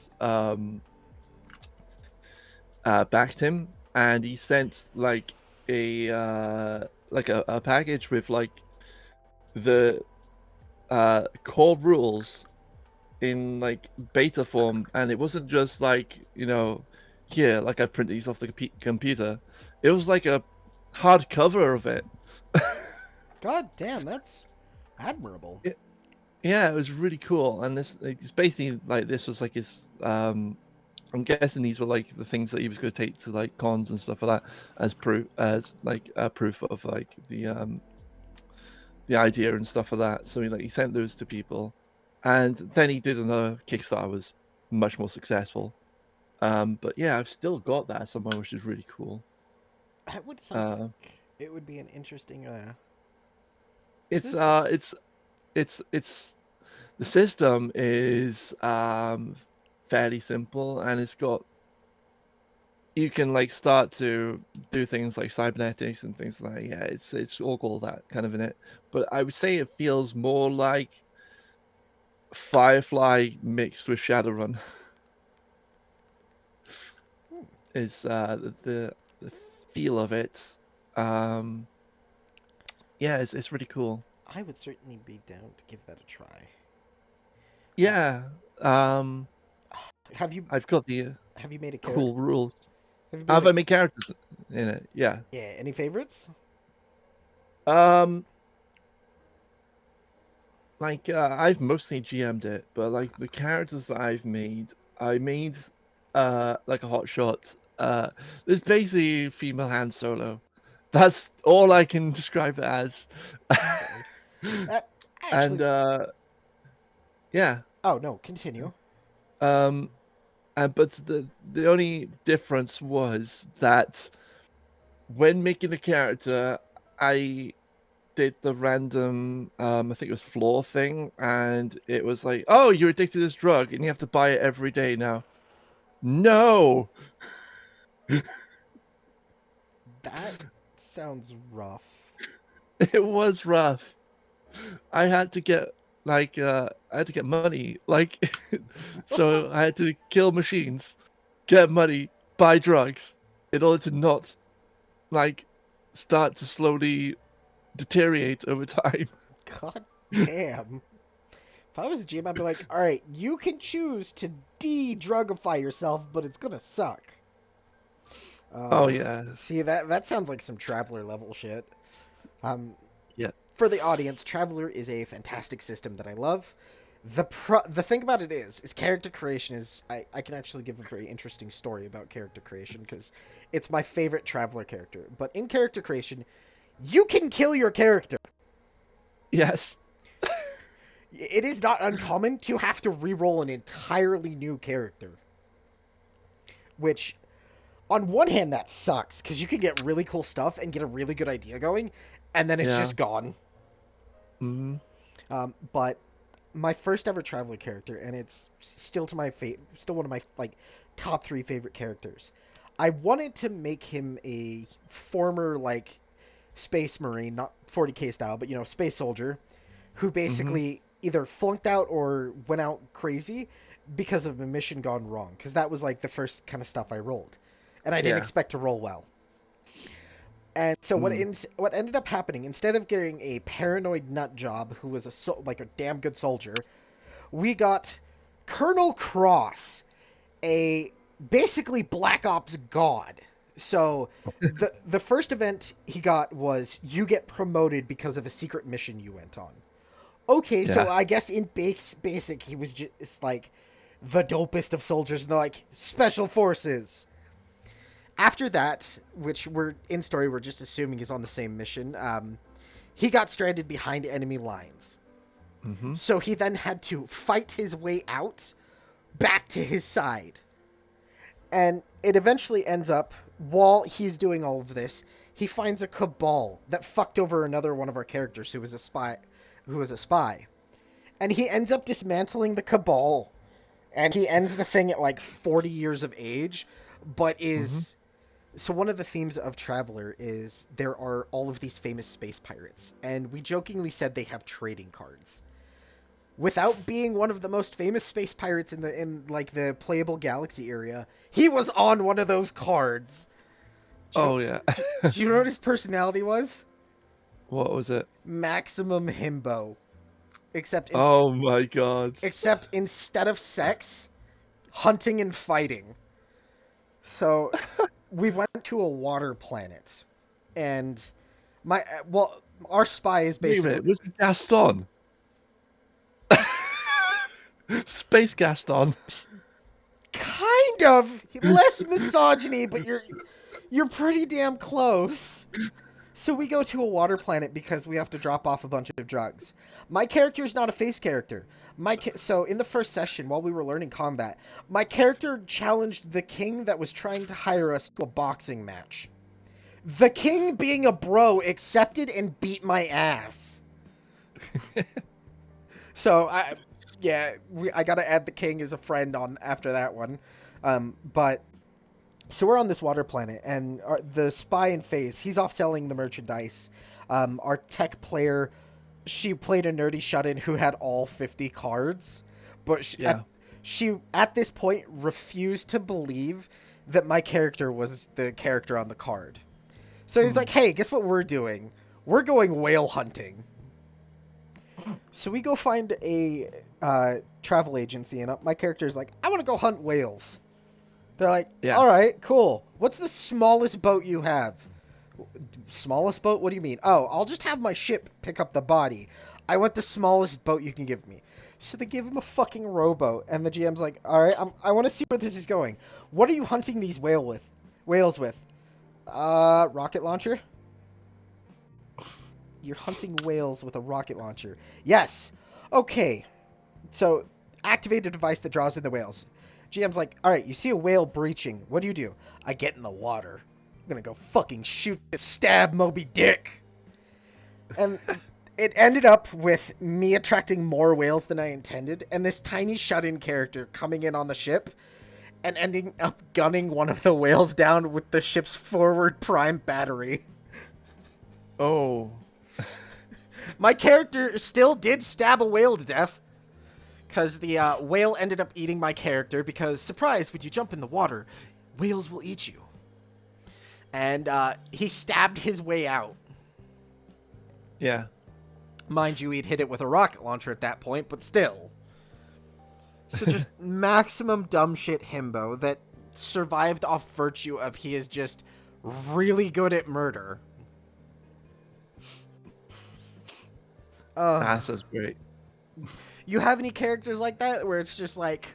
backed him, and he sent like a package with like the core rules in like beta form, and it wasn't just like, here, like I print these off the computer. It was like a hardcover of it. God damn, that's admirable. Yeah, it was really cool, and this like, it's basically like this was like his. I'm guessing these were like the things that he was going to take to like cons and stuff like that as proof of like the idea and stuff like that. So he sent those to people, and then he did another Kickstarter, was much more successful. But yeah, I've still got that somewhere, which is really cool. It would sounds Uh, like it would be an interesting. It's System. it's the system is fairly simple, and it's got you can like start to do things like cybernetics and things like that. Yeah, it's all that kind of in it. But I would say it feels more like Firefly mixed with Shadowrun. Hmm. Is the feel of it. Um, yeah, it's really cool. I would certainly be down to give that a try. Uh, Yeah. Um, have you I've got the have you made a character? cool rules. Have you made Have a I made characters in it? Yeah. yeah? Any favorites? Um, like I've mostly GM'd it, but like the characters that I made like a hot shot. There's basically female Han Solo. That's all I can describe it as. Okay. That And actually. yeah. Oh no, continue. Um, but the only difference was that when making the character, I did the random I think it was floor thing, and it was like, oh, you're addicted to this drug and you have to buy it every day now. No. That sounds rough. It was rough. I had to get I had to get money. Like so I had to kill machines, get money, buy drugs in order to not like start to slowly deteriorate over time. God damn. If I was a GM, I'd be like, all right, you can choose to de-drugify yourself, but it's gonna suck. Oh Uh, yeah. see that sounds like some Traveler level shit. Um, Yeah. for the audience, Traveler is a fantastic system that I love. The thing about it is character creation is I can actually give a very interesting story about character creation because it's my favorite Traveler character. But in character creation, you can kill your character. Yes. It is not uncommon to have to re-roll an entirely new character, which on one hand that sucks because you can get really cool stuff and get a really good idea going, and then it's Yeah. just gone. Hmm. But my first ever Traveler character, and it's still still one of my like top three favorite characters. I wanted to make him a former like space marine, not 40k style, but space soldier, who Hmm. basically either flunked out or went out crazy because of a mission gone wrong. Because that was like the first kind of stuff I rolled, and I didn't Yeah. expect to roll well. And so Mm. what ended up happening, instead of getting a paranoid nut job who was like a damn good soldier, we got Colonel Cross, a basically Black Ops god. So the first event he got was you get promoted because of a secret mission you went on. Okay, so Yeah. I guess in basic he was just like the dopest of soldiers, and they're like special forces. After that, which we're in story, we're just assuming is on the same mission. He got stranded behind enemy lines, Hmm. so he then had to fight his way out back to his side, and it eventually ends up while he's doing all of this, he finds a cabal that fucked over another one of our characters who was a spy, and he ends up dismantling the cabal, and he ends the thing at like 40 years of age, but Hmm. is so one of the themes of Traveler is there are all of these famous space pirates, and we jokingly said they have trading cards. Without being one of the most famous space pirates in like the playable galaxy area, he was on one of those cards. Do you know? Oh yeah. Do you know what his personality was? What was it? Maximum himbo. Except in, Oh my god. except instead of sex, hunting and fighting. So we went to a water planet, and my well, our spy is Wait a basically minute, was it Gaston? Space Gaston. kind of less misogyny, but you're pretty damn close. So we go to a water planet because we have to drop off a bunch of drugs. My character is not a face character. So in the first session, while we were learning combat, my character challenged the king that was trying to hire us to a boxing match. The king, being a bro, accepted and beat my ass. So yeah, I gotta add the king as a friend on after that one. But so we're on this water planet, and the spy in phase, he's off selling the merchandise. Our tech player, she played a nerdy shut-in who had all 50 cards, but Yeah. she at this point refused to believe that my character was the character on the card. So he's like, Hmm. "Hey, guess what we're doing? We're going whale hunting." So we go find a travel agency, and my character's like, "I want to go hunt whales." They're like, Yeah. "All right, cool. What's the smallest boat you have?" Smallest boat? What do you mean? Oh, I'll just have my ship pick up the body. I want the smallest boat you can give me. So they give him a fucking rowboat, and the GM's like, "All right, I want to see where this is going. What are you hunting these whales with? Rocket launcher? You're hunting whales with a rocket launcher. Yes. Okay. So activate a device that draws in the whales. GM's like, all right, you see a whale breaching. What do? I get in the water. I'm gonna go fucking shoot this stab Moby Dick. And it ended up with me attracting more whales than I intended, and this tiny shut-in character coming in on the ship and ending up gunning one of the whales down with the ship's forward prime battery. Oh. My character still did stab a whale to death, because the whale ended up eating my character because, surprise, when you jump in the water, whales will eat you. And he stabbed his way out. Yeah. Mind you, he'd hit it with a rocket launcher at that point, but still. So just maximum dumb shit himbo that survived off virtue of he is just really good at murder. That sounds great. You have any characters like that where it's just like,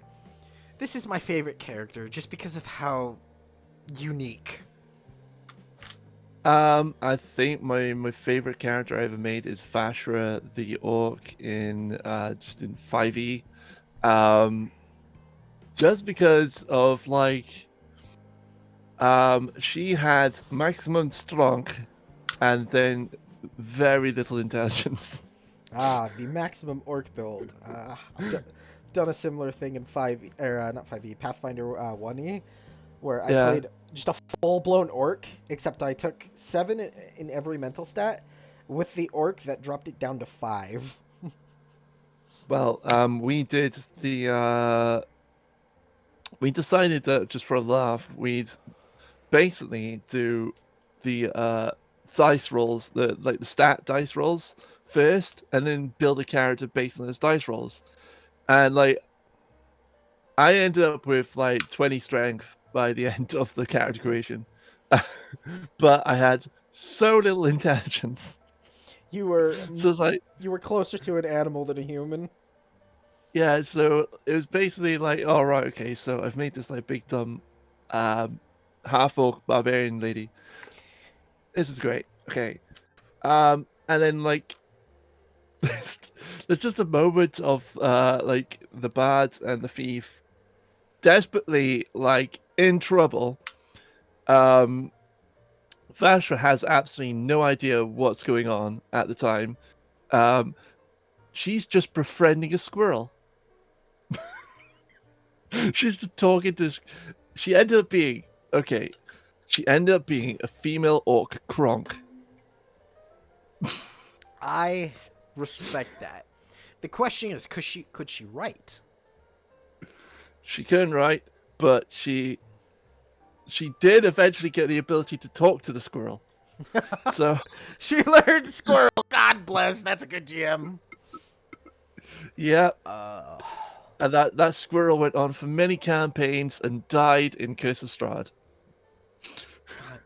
this is my favorite character just because of how unique? I think my favorite character I ever made is Vashra the Orc in just in 5e. Um, just because of she had maximum strength and then very little intelligence. The maximum orc build. Done a similar thing in 5 or not 5e, Pathfinder 1e, where I Yeah. played just a full-blown orc, except I took 7 in every mental stat with the orc that dropped it down to 5. Well, we decided that just for a laugh, we'd basically do the dice rolls, the stat dice rolls first, and then build a character based on those dice rolls. And I ended up with 20 strength by the end of the character creation. But I had so little intelligence. You were So it's like, you were closer to an animal than a human. yeah, so it was basically like, oh right, okay, so I've made this big dumb um half orc barbarian lady. This is great. Okay. And then there's just a moment of the bard and the thief desperately in trouble. Um Vashra has absolutely no idea what's going on at the time. Um she's just befriending a squirrel. She's talking to she ended up being okay. She ended up being a female orc Kronk. I respect that. The question is, could she write? She couldn't write, but she did eventually get the ability to talk to the squirrel. So She learned squirrel. God bless. That's a good GM. yeah, Uh, and that squirrel went on for many campaigns and died in Curse of Strahd. God.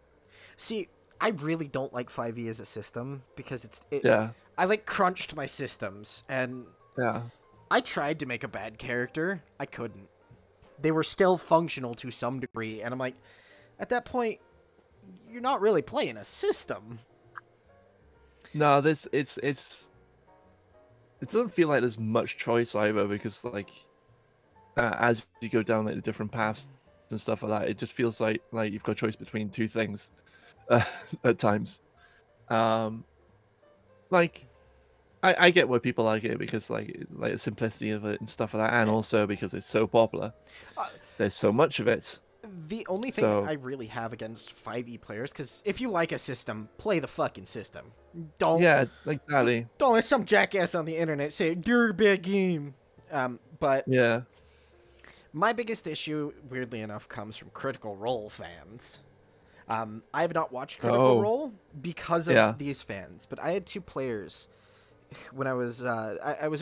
See, I really don't like 5e as a system because Yeah, I like crunched my systems, and yeah. I tried to make a bad character. I couldn't. They were still functional to some degree, and I'm like, at that point, you're not really playing a system. No, this it doesn't feel like there's much choice either because as you go down the different paths and stuff like that, it just feels like you've got a choice between two things uh, at times. Um, like I get why people like it because like the simplicity of it and stuff like that, and also because it's so popular. Uh, There's so much of it. the only thing So I really have against 5e players, because if you like a system, play the fucking system. Don't yeah, exactly. don't let some jackass on the internet say you're a bad game. But Yeah. my biggest issue, weirdly enough, comes from Critical Role fans. I have not watched Critical Oh, Role because of yeah. these fans, but I had two players when I was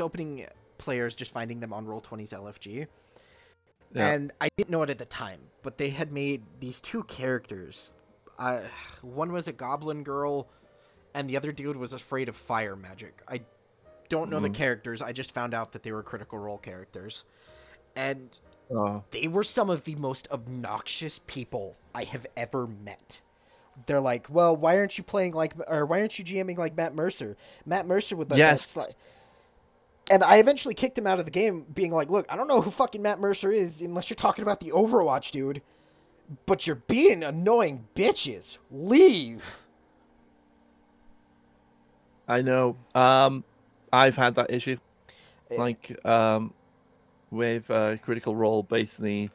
opening players, just finding them on Roll20's LFG, Yeah. and I didn't know it at the time, but they had made these two characters. One was a goblin girl, and the other dude was afraid of fire magic. I don't know the Mm. characters. I just found out that they were Critical Role characters, and Oh. they were some of the most obnoxious people I have ever met. They're like, well, why aren't you playing like, or why aren't you GMing like Matt Mercer? Matt Mercer would let that Yes. slide. And I eventually kicked him out of the game, being like, look, I don't know who fucking Matt Mercer is unless you're talking about the Overwatch dude, but you're being annoying bitches. Leave. I know. I've had that issue. Eh, Like, with Critical Role, basically,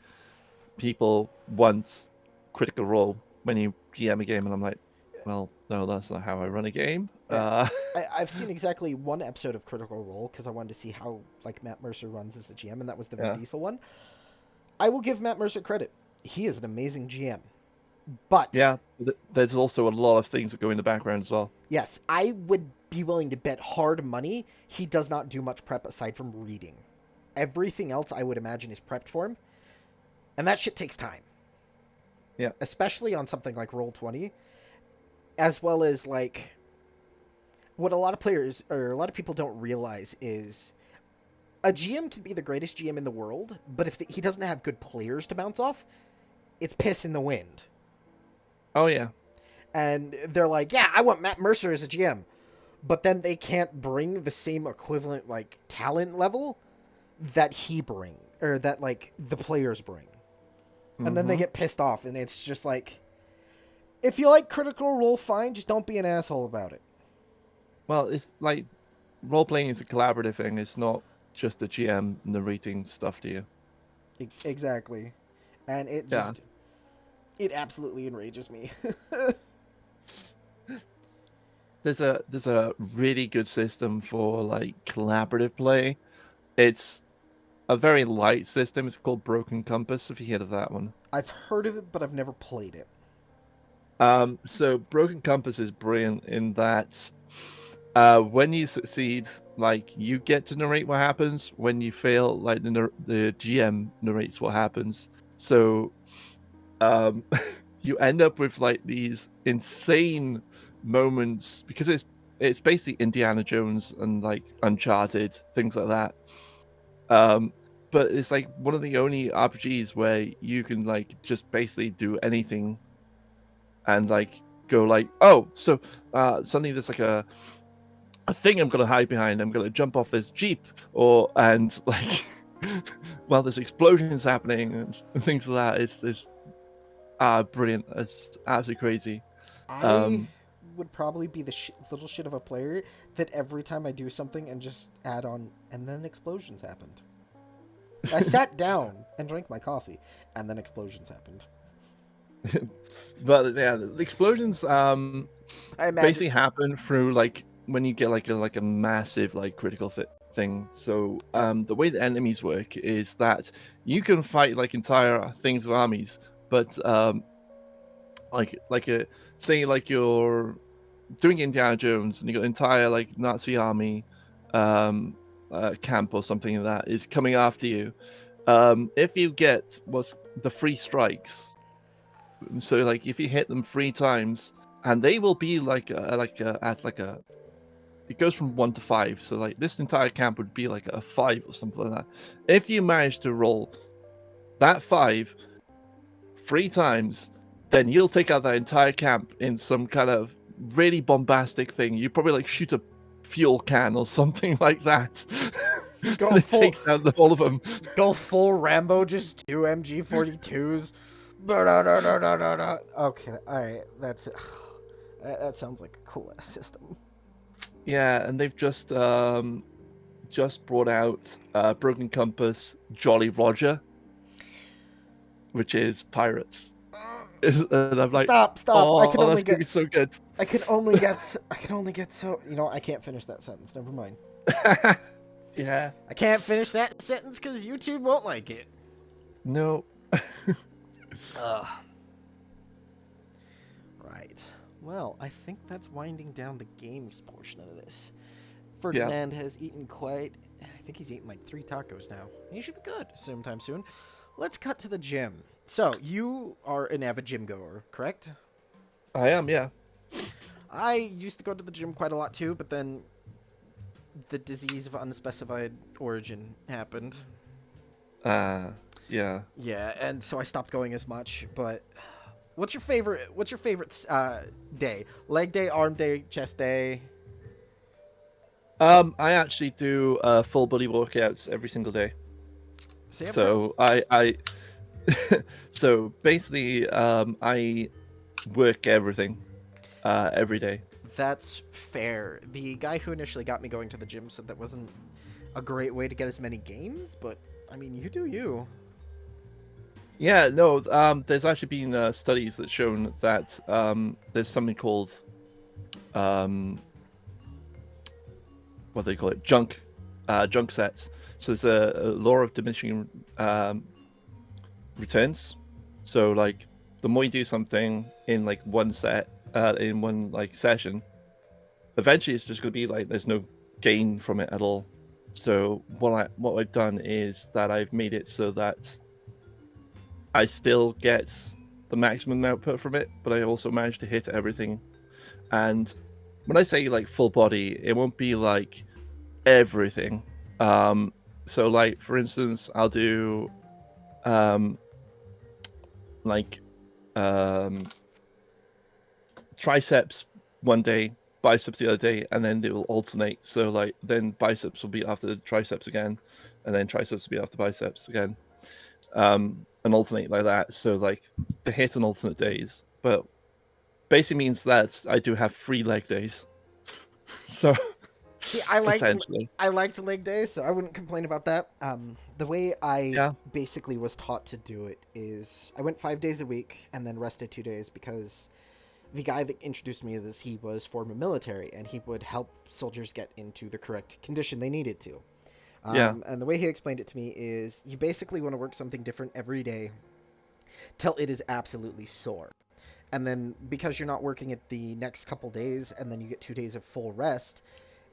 people want Critical Role when you GM a game, and I'm like, well, no, that's not how I run a game. eh, I've seen exactly one episode of Critical Role because I wanted to see how like Matt Mercer runs as a GM, and that was the Vin Yeah, Diesel one. I will give Matt Mercer credit. He is an amazing GM. But yeah. There's also a lot of things that go in the background as well. yes, I would be willing to bet hard money he does not do much prep aside from reading. Everything else I would imagine is prepped for him, and that shit takes time, Yeah. especially on something like Roll20, as well as like what a lot of players or a lot of people don't realize is a GM can be the greatest GM in the world, but if he doesn't have good players to bounce off, it's piss in the wind. Oh yeah. And they're like, yeah, I want Matt Mercer as a GM, but then they can't bring the same equivalent like talent level that he bring or that like the players bring, and then they Mm-hmm. get pissed off, and it's just like, if you like Critical Role, fine, just don't be an asshole about it. Well, it's like role playing is a collaborative thing. It's not just the GM narrating stuff to you. Exactly, and Yeah. it absolutely enrages me. There's a really good system for like collaborative play. It's a very light system. It's called Broken Compass. If you heard of that one. I've heard of it, but I've never played it. So Broken Compass is brilliant in that when you succeed, like you get to narrate what happens. When you fail, like the GM narrates what happens. So um, you end up with like these insane moments because it's basically Indiana Jones and like Uncharted things like that. Um, but it's like one of the only RPGs where you can like just basically do anything and like go like, oh, so suddenly there's like a thing I'm gonna hide behind. I'm gonna jump off this jeep, or and like while there's explosions happening and things like that. It's brilliant. It's absolutely crazy. I Um, would probably be the little shit of a player that every time I do something and just add on, and then explosions happened. I sat down and drank my coffee, and then explosions happened. but yeah, the explosions I imagine. basically happen through like when you get like a massive like critical thing. So Uh, the way the enemies work is that you can fight like entire things of armies, but like a say like you're doing Indiana Jones and you got an entire like Nazi army um camp or something like that is coming after you. If you get what's the free strikes, so like if you hit them 3 times, and they will be at like a it goes from 1 to 5. So like this entire camp would be like a 5 or something like that. If you manage to roll that 5 3 times, then you'll take out that entire camp in some kind of really bombastic thing. You probably like shoot a fuel can or something like that. go And it full, takes down all of them. go full Rambo. Just do MG42s. Okay, all right. That's it. That sounds like a cool ass system. Yeah, and they've just brought out Broken Compass Jolly Roger, which is pirates. And I'm like, Stop. oh, that's gonna be so good. I can only get so, I can't finish that sentence. Never mind. Yeah. I can't finish that sentence because YouTube won't like it. No. Ugh. Right. Well, I think that's winding down the games portion of this. Yeah. Ferdinand has eaten quite. I think he's eaten like 3 tacos now. He should be good sometime soon. Let's cut to the gym. So, you are an avid gym goer, correct? I am, yeah. I used to go to the gym quite a lot too, but then the disease of unspecified origin happened. Uh, yeah. Yeah, and so I stopped going as much. But What's your favorite day? Leg day, arm day, chest day. I actually do full body workouts every single day. See, I've got. So I so basically I work everything every day. That's fair. The guy who initially got me going to the gym said that wasn't a great way to get as many gains, but I mean, you do you. Yeah, no, there's actually been studies that shown that there's something called what do they call it, junk sets. So there's a law of diminishing returns. So like the more you do something in like one set, in one like session, eventually it's just going to be like there's no gain from it at all. So what I've done is that I've made it so that I still get the maximum output from it, but I also manage to hit everything. And when I say like full body, it won't be like everything. So like for instance, I'll do um like um triceps one day, biceps the other day, and then it will alternate. So like then biceps will be after triceps again, and then triceps will be after biceps again. And alternate like that. So like they hit on alternate days, but basically means that I do have 3 leg days. So See, essentially, I liked leg days, so I wouldn't complain about that. The way I yeah, basically was taught to do it is I went 5 days a week and then rested 2 days because the guy that introduced me to this, he was former military and he would help soldiers get into the correct condition they needed to. yeah, And the way he explained it to me is you basically want to work something different every day till it is absolutely sore. And then because you're not working it the next couple days and then you get 2 days of full rest,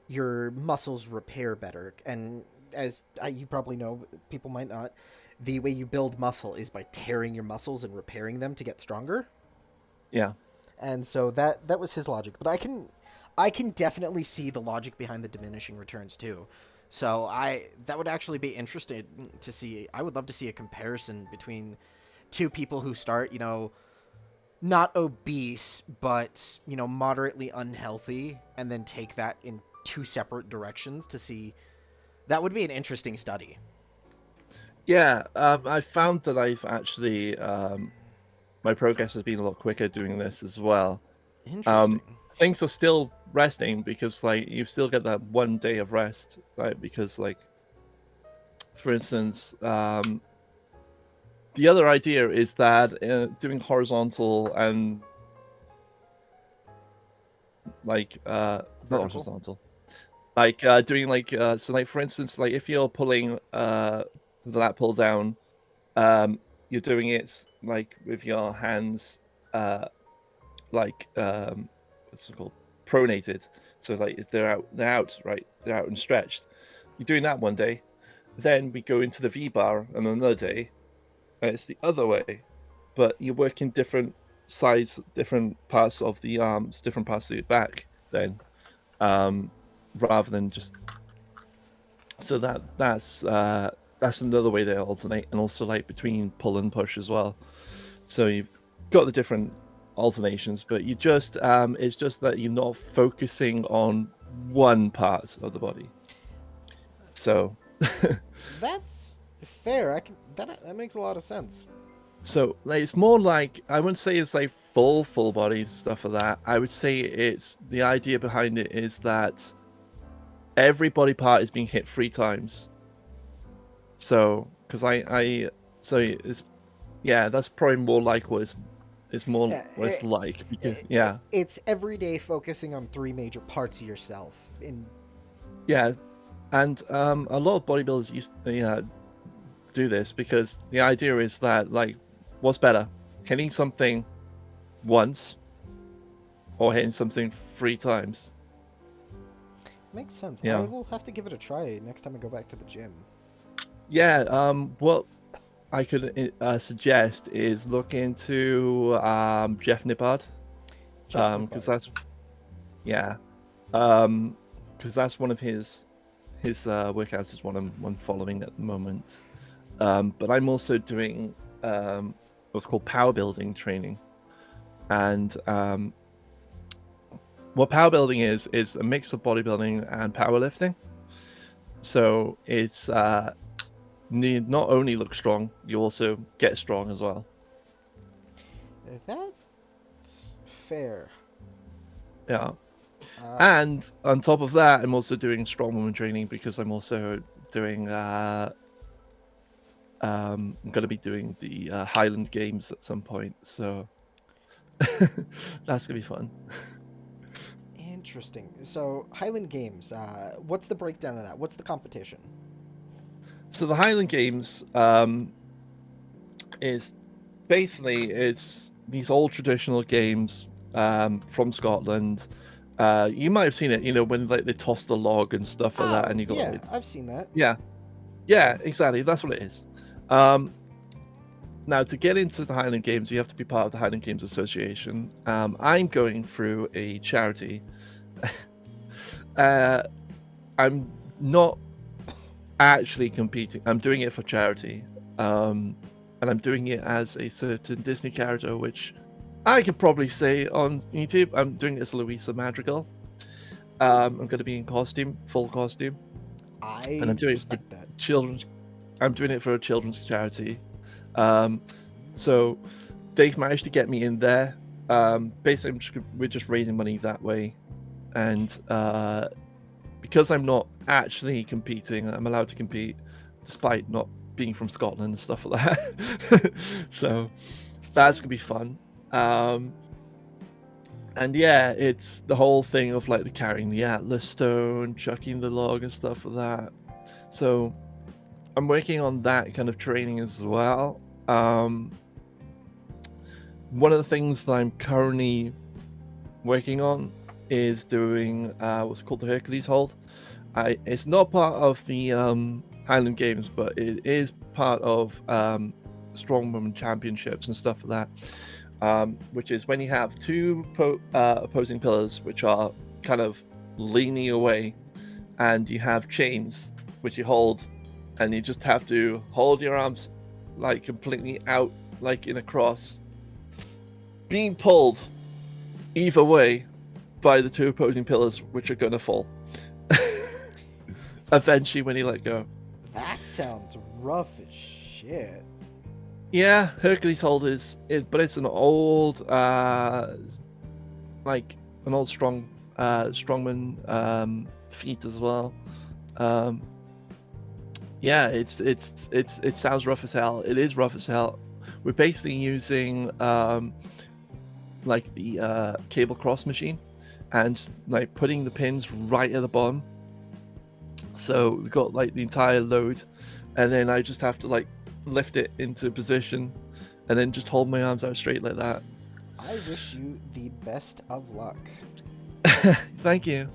your muscles repair better. And as you probably know, people might not, the way you build muscle is by tearing your muscles and repairing them to get stronger. yeah, And so that was his logic. But I can definitely see the logic behind the diminishing returns too. So I that would actually be interesting to see. I would love to see a comparison between two people who start, not obese, but moderately unhealthy, and then take that in two separate directions to see. That would be an interesting study. yeah. I found that I've actually my progress has been a lot quicker doing this as well. Interesting. Things are still resting because like you still get that one day of rest, right? Because like for instance, the other idea is that doing horizontal and like not Vertical. horizontal, like doing like so like for instance, like if you're pulling the lat pull down, you're doing it like with your hands like what's it called, pronated. So like they're out, right? They're out and stretched. You're doing that one day, then we go into the V bar on another day, and it's the other way, but you're working different sides, different parts of the arms, different parts of your back. Then, um, rather than just so that's another way they alternate, and also like between pull and push as well. So you've got the different alternations, but you just it's just that you're not focusing on one part of the body. So That's fair. I can that makes a lot of sense. so like it's more like I wouldn't say it's like full body stuff like that. I would say it's the idea behind it is that every body part is being hit 3 times. So, because so it's yeah, that's probably more like it's more Yeah, what it's like because yeah, it's every day focusing on three major parts of yourself. yeah, and a lot of bodybuilders used do this because the idea is that like, what's better, hitting something once or hitting something 3 times? Makes sense. I Yeah, will have to give it a try next time I go back to the gym. yeah. What I could suggest is look into Jeff Nippard, Jeff because Nippard. that's yeah, um, because that's one of his workouts is one following at the moment. But I'm also doing what's called power building training, and what power building is a mix of bodybuilding and powerlifting. So it's not only look strong, you also get strong as well. That's fair. Yeah. Uh, And on top of that, I'm also doing strongwoman training because I'm also doing I'm going to be doing the Highland Games at some point, so that's gonna be fun. Interesting. So, Highland Games, what's the breakdown of that? What's the competition? So the Highland Games is basically it's these old traditional games from Scotland. You might have seen it, when like they toss the log and stuff like that, Oh, and you got yeah, like I've seen that. yeah, yeah, exactly. That's what it is. Um, Now, to get into the Highland Games, you have to be part of the Highland Games Association. I'm going through a charity. uh, I'm not actually competing. I'm doing it for charity. And I'm doing it as a certain Disney character, which I could probably say on YouTube. I'm doing it as Louisa Madrigal. I'm going to be in costume, full costume, and I I'm doing it for respect that. children's. I'm doing it for a children's charity. Um, so they've managed to get me in there. Basically, we're just raising money that way, and because I'm not actually competing, I'm allowed to compete despite not being from Scotland and stuff like that. So that's Fair. gonna be fun. Um, and yeah, it's the whole thing of like the carrying the Atlas stone, chucking the log and stuff like that. So I'm working on that kind of training as well. One of the things that I'm currently working on is doing what's called the Hercules hold. It's not part of the Highland Games, but it is part of Strongwoman Championships and stuff like that. Which is when you have two opposing pillars, which are kind of leaning away, and you have chains which you hold, and you just have to hold your arms like completely out, like in a cross, being pulled either way by the two opposing pillars, which are gonna fall eventually when you let go. That sounds rough as shit. Yeah, Hercules hold is it, but it's an old, like an old strongman feat as well. Um, yeah, it sounds rough as hell. It is rough as hell. We're basically using like the cable cross machine and like putting the pins right at the bottom. So we've got like the entire load, and then I just have to like lift it into position and then just hold my arms out straight like that. I wish you the best of luck. Thank you.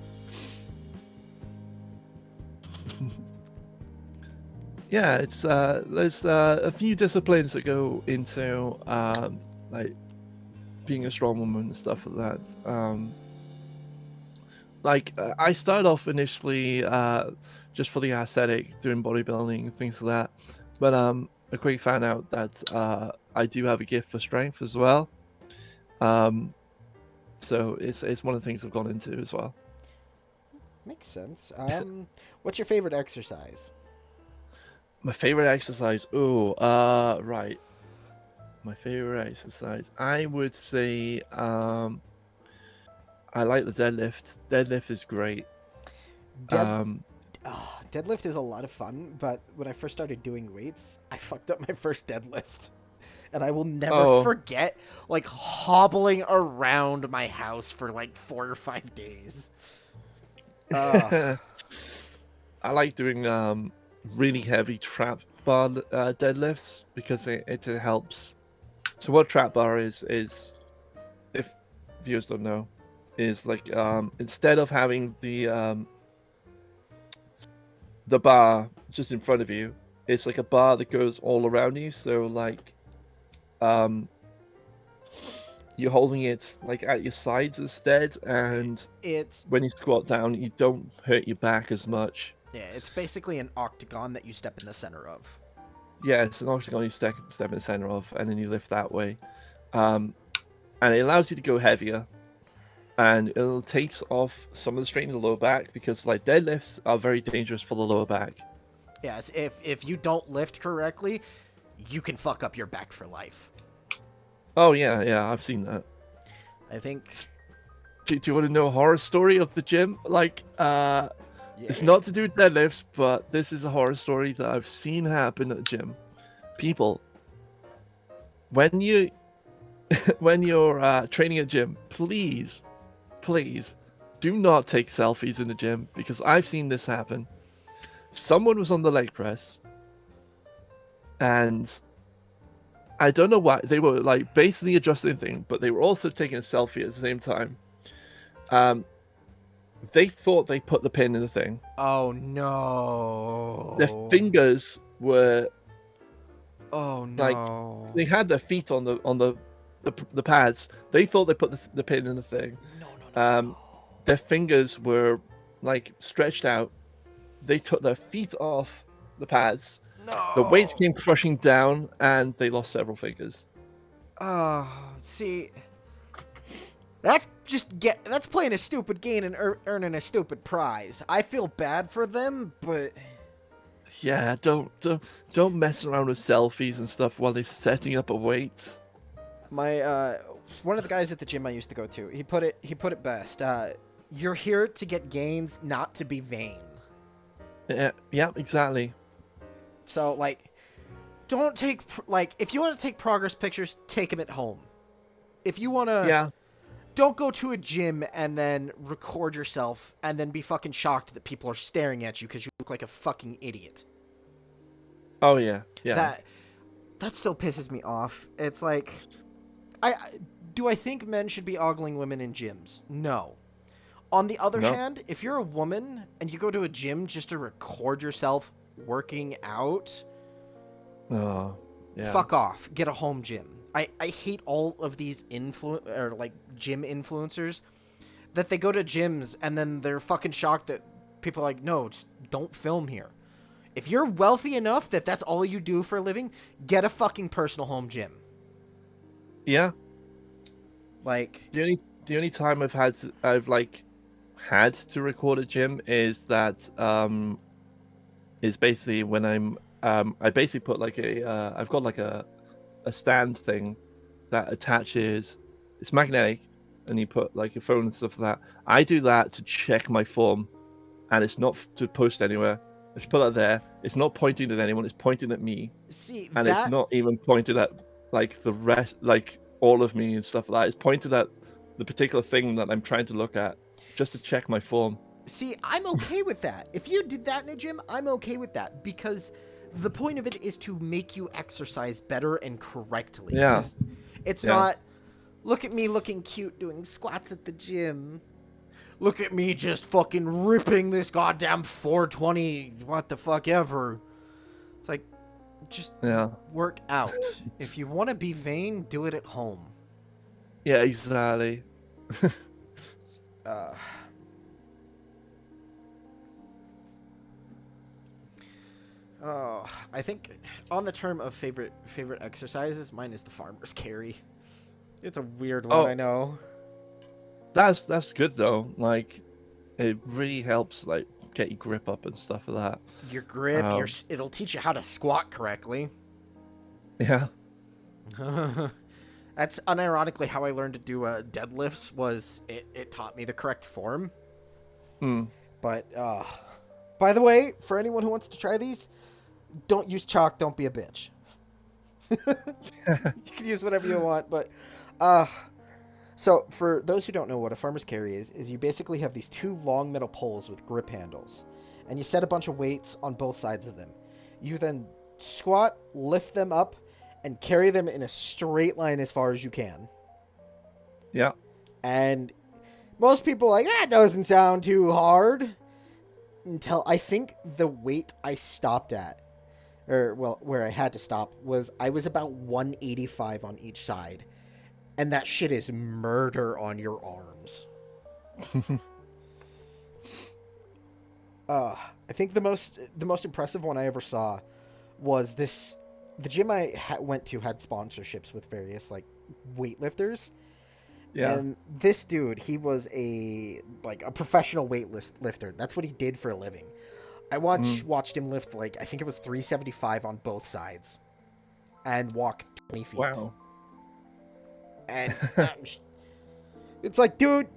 Yeah, it's there's a few disciplines that go into like being a strong woman and stuff like that. I started off initially just for the aesthetic, doing bodybuilding and things like that, but I quickly found out that I do have a gift for strength as well. Um, so it's one of the things I've gone into as well. Makes sense. What's your favorite exercise? My favorite exercise. Oh, right. My favorite exercise. I would say I like the deadlift. Deadlift is great. Dead Um, Deadlift is a lot of fun, but when I first started doing weights, I fucked up my first deadlift. And I will never oh, forget, like, hobbling around my house for like 4 or 5 days. Ugh. I like doing really heavy trap bar deadlifts because it helps. So what trap bar is if viewers don't know, is like instead of having the bar just in front of you, it's like a bar that goes all around you. So like um you're holding it like at your sides instead, and It's when you squat down, you don't hurt your back as much. yeah, it's basically an octagon that you step in the center of. Yeah, it's an octagon you step in the center of, and then you lift that way. Um, and it allows you to go heavier, and it'll take off some of the strain in the lower back because like deadlifts are very dangerous for the lower back. Yes, if you don't lift correctly, you can fuck up your back for life. Oh yeah, I've seen that. I think Do you want to know a horror story of the gym? Like, it's yeah, not to do with deadlifts, but this is a horror story that I've seen happen at the gym. People, when you when you're training at gym, please do not take selfies in the gym because I've seen this happen. Someone was on the leg press, and I don't know why they were like basically adjusting thing, but they were also taking a selfie at the same time. Um, they thought they put the pin in the thing. oh Their no. fingers were Oh like no. they had their feet on the pads. They thought they put the pin in the thing. No, no, no, no, Um, no. their fingers were like stretched out. They took their feet off the pads. The weights No. came crushing down, and they lost several fingers. See, that's playing a stupid game and earning a stupid prize. I feel bad for them, but Yeah, don't mess around with selfies and stuff while they're setting up a weight. my one of the guys at the gym I used to go to, he put it best. You're here to get gains, not to be vain. Yeah, exactly. So like, don't take like if you want to take progress pictures, take them at home. If you want to, Yeah. don't go to a gym and then record yourself and then be fucking shocked that people are staring at you because you look like a fucking idiot. Oh yeah. Yeah. That that still pisses me off. It's like, do I think men should be ogling women in gyms? No. On the other No. hand, if you're a woman and you go to a gym just to record yourself working out, Oh. Yeah. fuck off. Get a home gym. I hate all of these like gym influencers that they go to gyms and then they're fucking shocked that people are like, no, just don't film here. If you're wealthy enough that that's all you do for a living, get a fucking personal home gym. Yeah. Like, The only time I've like had to record a gym is basically when I basically put like I've got like a stand thing that attaches, it's magnetic, and you put like your phone and stuff like that. I do that to check my form, and it's not to post anywhere. I just put that there. It's not pointing at anyone. It's pointing at me, see, and it's that not even pointed at like the rest, like all of me and stuff like that. It's pointed at the particular thing that I'm trying to look at, just to check my form. See, I'm okay with that. If you did that in a gym, I'm okay with that because the point of it is to make you exercise better and correctly. Yeah, Because it's yeah, not, look at me looking cute doing squats at the gym. Look at me just fucking ripping this goddamn 420, what the fuck ever. It's like, just yeah, work out. If you want to be vain, do it at home. yeah, exactly. Uh, oh, I think on the term of favorite exercises, mine is the farmer's carry. It's a weird one, I Oh, know. that's good though. Like, it really helps like get your grip up and stuff like Your grip, that. it'll teach you how to squat correctly. Yeah. That's unironically how I learned to do deadlifts. Was it taught me the correct form. Hmm. But by the way, for anyone who wants to try these, don't use chalk. Don't be a bitch. You can use whatever you want, but uh so for those who don't know what a farmer's carry is you basically have these two long metal poles with grip handles, and you set a bunch of weights on both sides of them. You then squat, lift them up, and carry them in a straight line as far as you can. Yeah. And most people are like, that doesn't sound too hard. Until I think the weight I stopped at, or well, where I had to stop, I was about 185 on each side. And that shit is murder on your arms. I think the most impressive one I ever saw was this. The gym I went to had sponsorships with various like weightlifters, Yeah. and this dude, he was a professional weightlifter. That's what he did for a living. I Mm. watched him lift like I think it was 375 on both sides, and walk 20 feet. Wow. And it's like, dude,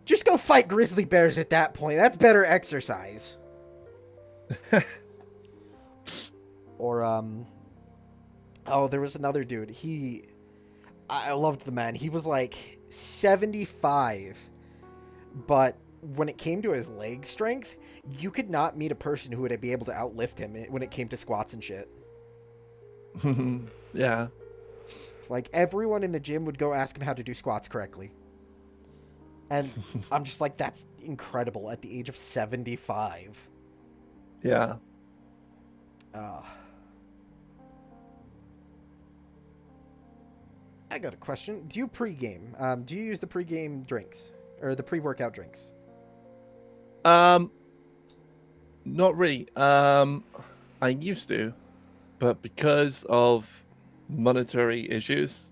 just go fight grizzly bears at that point. That's better exercise. Or oh, there was another dude. I loved the man. He was like 75, but when it came to his leg strength, you could not meet a person who would be able to outlift him when it came to squats and shit. Yeah. Like everyone in the gym would go ask him how to do squats correctly. And I'm just like, that's incredible at the age of 75. Yeah. Uh, I got a question. Do you pregame? Do you use the pregame drinks or the pre-workout drinks? Um, Not really. I used to, but because of monetary issues,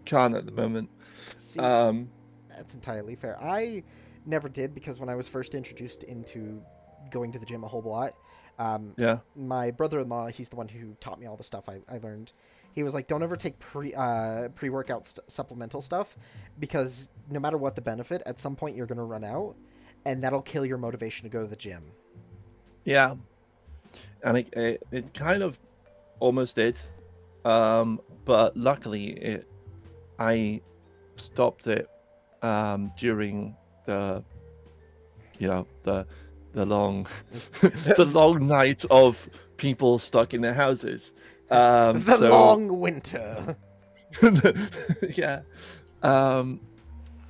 can't at the moment. See, Um, that's entirely fair. I never did because when I was first introduced into going to the gym a whole lot, yeah. my brother-in-law, he's the one who taught me all the stuff I learned. He was like, don't ever take pre-workout supplemental stuff because no matter what the benefit, at some point you're gonna run out, and that'll kill your motivation to go to the gym. Yeah. And it kind of almost did. But luckily I stopped it during the the long the long night of people stuck in their houses. The So long winter. yeah. Um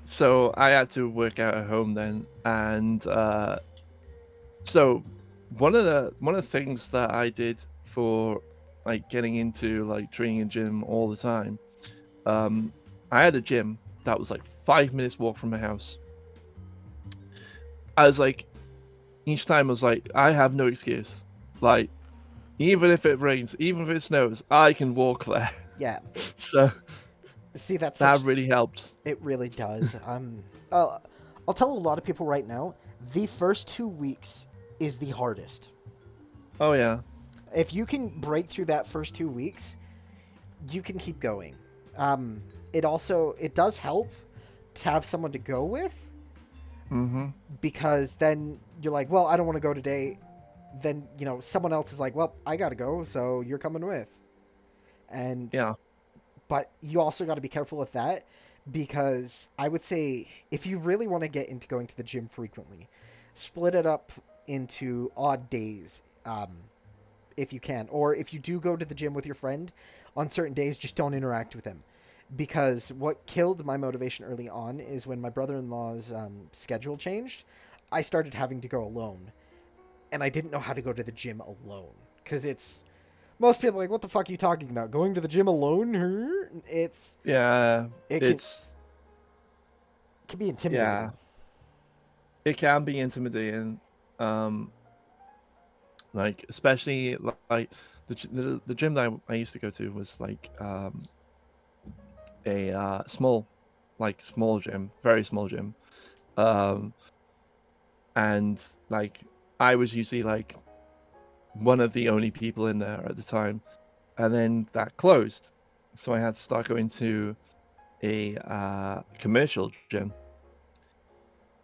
so I had to work out at home then, and so one of the things that I did for like getting into like training in gym all the time, um I had a gym that was like 5 minutes walk from my house. I was like, each time I was like, I have no excuse. Like, even if it rains, even if it snows, I can walk there. Yeah. So See, that's that such. really helped. It really does. Uh, I'll tell a lot of people right now, the first 2 weeks is the hardest. Oh yeah. If you can break through that first 2 weeks, you can keep going. Um, it does help to have someone to go with Mm-hmm. because then you're like, well, I don't want to go today. Then someone else is like, well, I gotta go, so you're coming with. And Yeah. but you also got to be careful with that because I would say if you really want to get into going to the gym frequently, split it up into odd days if you can. Or if you do go to the gym with your friend, on certain days, just don't interact with him. Because what killed my motivation early on is when my brother in law's schedule changed, I started having to go alone. And I didn't know how to go to the gym alone. Because most people are like, what the fuck are you talking about? Going to the gym alone? Yeah. It It's can be yeah. intimidating. It can be intimidating. Um, like especially like the gym that I used to go to was like a small gym, very small gym. Um, and like I was usually like one of the only people in there at the time, and then that closed, so I had to start going to a commercial gym.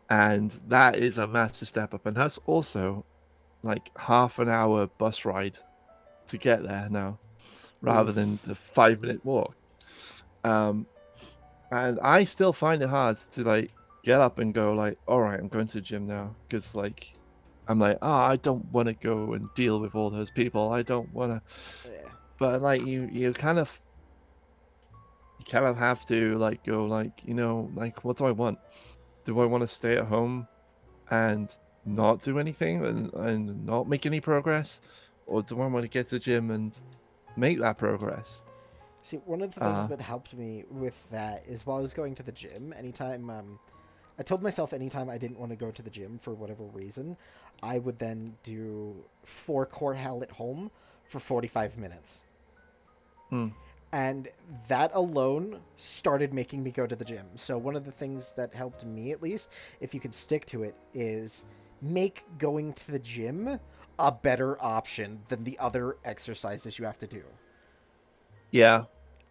and that is a massive step up, and that's also like half an hour bus ride to get there now, rather than Oof. the 5 minute walk. Um, and I still find it hard to like get up and go like, all right, I'm going to the gym now, because like I'm like, oh, I don't want to go and deal with all those people. I don't want to, Yeah. but like you kind of have to like go like, like what do I want? Do I want to stay at home and not do anything and not make any progress, or do I want to get to the gym and make that progress? See, one of the things Uh, that helped me with that is while I was going to the gym, anytime I told myself anytime I didn't want to go to the gym for whatever reason, I would then do 4 core hell at home for 45 minutes. mm, And that alone started making me go to the gym. So one of the things that helped me, at least, if you could stick to it, is make going to the gym a better option than the other exercises you have to do. yeah,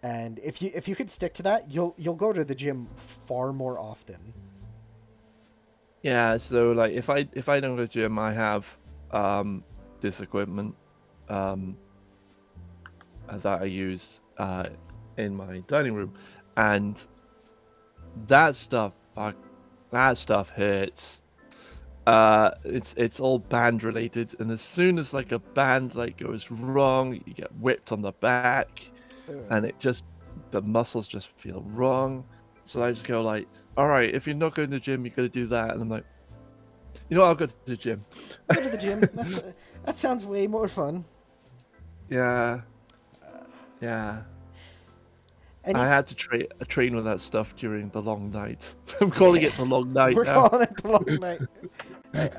And if you could stick to that, you'll go to the gym far more often. yeah. So like if I don't go to gym, I have this equipment um that I use in my dining room, and that stuff that stuff hurts. It's all band related, and as soon as like a band like goes wrong, you get whipped on the back, Ugh. and the muscles just feel wrong. So I just go like, all right, if you're not going to the gym, you got to do that, and I'm like, I'll go to the gym. I'll go to the gym. That sounds way more fun. Yeah, Uh, yeah. I any had to train with that stuff during the long night. I'm calling Yeah, it the long night we're now. calling it the long night. Hey,